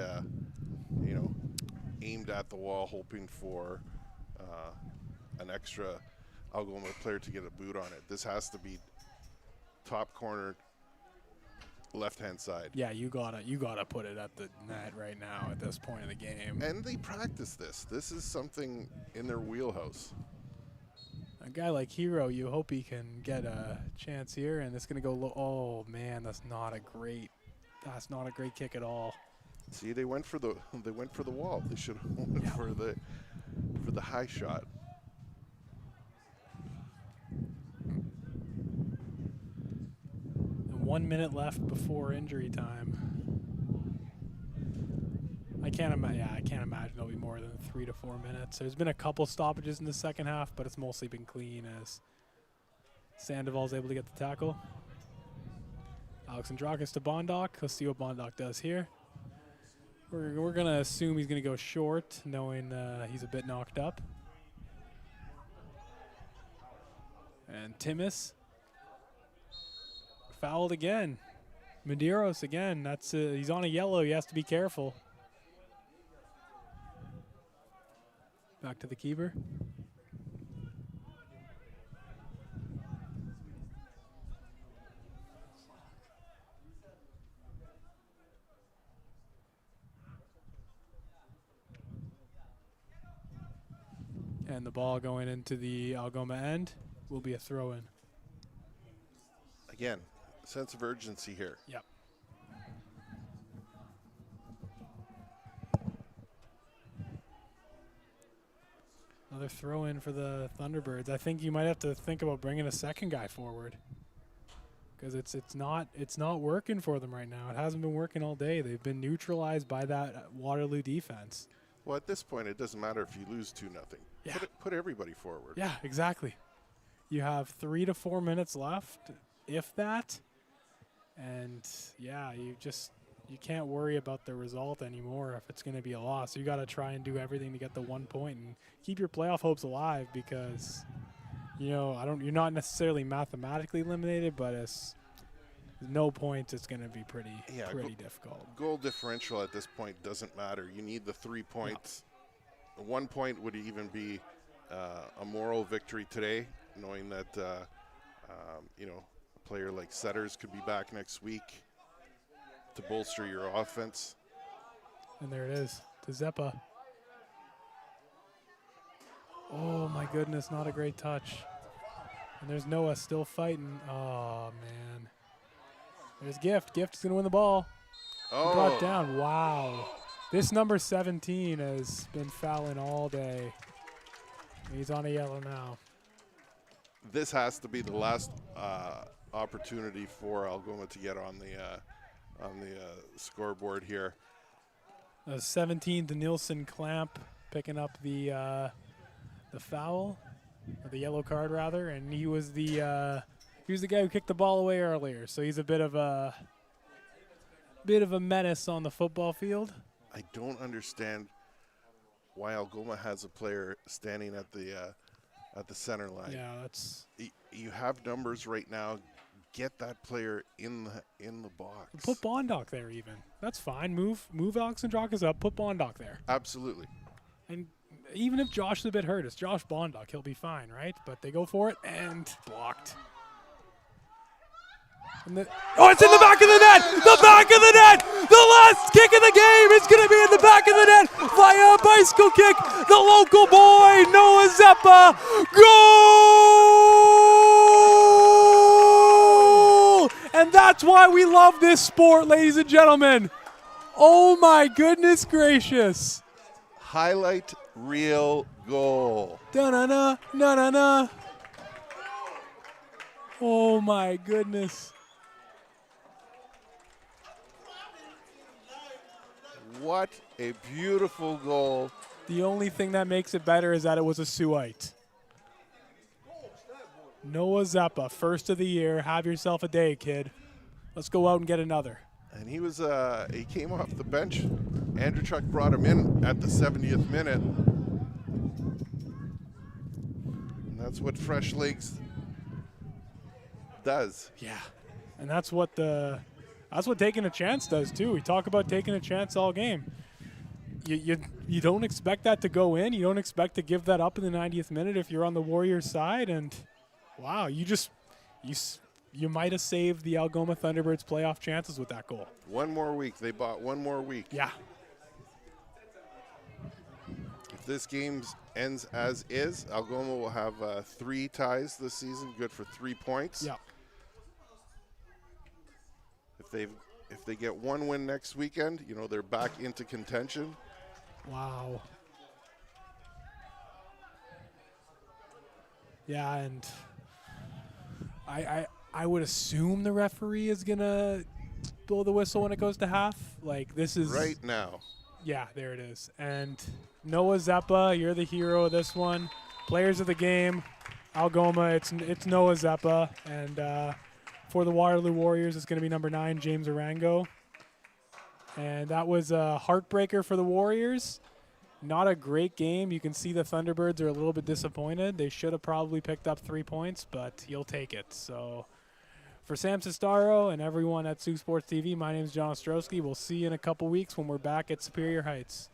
aimed at the wall, hoping for an extra Algoma player to get a boot on it. This has to be top corner, left-hand side. Yeah, you gotta put it at the net right now at this point of the game. And they practice this. This is something in their wheelhouse. A guy like Hero, you hope he can get a chance here, and it's gonna go low. Oh man, that's not a great kick at all. See, they went for the wall. They should have went for the high shot. And 1 minute left before injury time. I can't imagine there'll be more than 3 to 4 minutes. There's been a couple stoppages in the second half, but it's mostly been clean as Sandoval's able to get the tackle. Alexandrakis to Bonduc. Let's see what Bonduc does here. We're going to assume he's going to go short, knowing he's a bit knocked up. And Timmis fouled again. Medeiros again. That's he's on a yellow. He has to be careful. Back to the keeper. And the ball going into the Algoma end will be a throw-in. Again, sense of urgency here. Yep. Another throw in for the Thunderbirds. I think you might have to think about bringing a second guy forward, because it's not working for them right now. It hasn't been working all day. They've been neutralized by that Waterloo defense. Well, at this point, it doesn't matter if you lose 2-0. Yeah. Put everybody forward. Yeah, exactly. You have 3 to 4 minutes left, if that. And yeah, you can't worry about the result anymore if it's going to be a loss. You got to try and do everything to get the 1 point and keep your playoff hopes alive, because you're not necessarily mathematically eliminated, but as no points, it's going to be pretty difficult. Goal differential at this point doesn't matter. You need the 3 points. The 1 point would even be a moral victory today, knowing that a player like Setters could be back next week to bolster your offense. And there it is to Zeppa. Oh my goodness, not a great touch. And there's Noah still fighting. Oh man. There's Gift. Gift is going to win the ball. Oh. Brought down. Wow. This number 17 has been fouling all day. He's on a yellow now. This has to be the last opportunity for Algoma to get on the scoreboard here. 17 to Nielsen Clamp picking up the foul, or the yellow card rather, and he was the guy who kicked the ball away earlier. So he's a bit of a menace on the football field. I don't understand why Algoma has a player standing at the center line. Yeah, that's. You have numbers right now. Get that player in the box. Put Bondoc there even. That's fine. Move Alex Andrakis up. Put Bondoc there. Absolutely. And even if Josh is a bit hurt, it's Josh Bondoc. He'll be fine, right? But they go for it and blocked. And it's in the back of the net! The back of the net! The last kick of the game is going to be in the back of the net via a bicycle kick. The local boy, Noah Zeppa. Goal! And that's why we love this sport, ladies and gentlemen. Oh my goodness gracious. Highlight reel goal. Da-na-na, na-na-na. Oh my goodness. What a beautiful goal. The only thing that makes it better is that it was a Suite. Noah Zeppa, first of the year. Have yourself a day, kid. Let's go out and get another. And he came off the bench. Andrew Chuck brought him in at the 70th minute. And that's what fresh legs does. Yeah. And that's what taking a chance does too. We talk about taking a chance all game. You don't expect that to go in. You don't expect to give that up in the 90th minute if you're on the Warriors side. And wow, you might have saved the Algoma Thunderbirds playoff chances with that goal. 1 more week. They bought 1 more week. Yeah. If this game ends as is, Algoma will have 3 ties this season, good for 3 points. Yeah. If they get 1 win next weekend, they're back into contention. Wow. Yeah, and I would assume the referee is gonna blow the whistle when it goes to half. Like, this is right now. Yeah, there it is. And Noah Zeppa, you're the hero of this one. Players of the game, Algoma. It's Noah Zeppa, and for the Waterloo Warriors, it's going to be number 9, James Arango. And that was a heartbreaker for the Warriors. Not a great game. You can see the Thunderbirds are a little bit disappointed. They should have probably picked up 3 points, but you'll take it. So for Sam Sestaro and everyone at Saultsports TV, my name is John Ostrowski. We'll see you in a couple weeks when we're back at Superior Heights.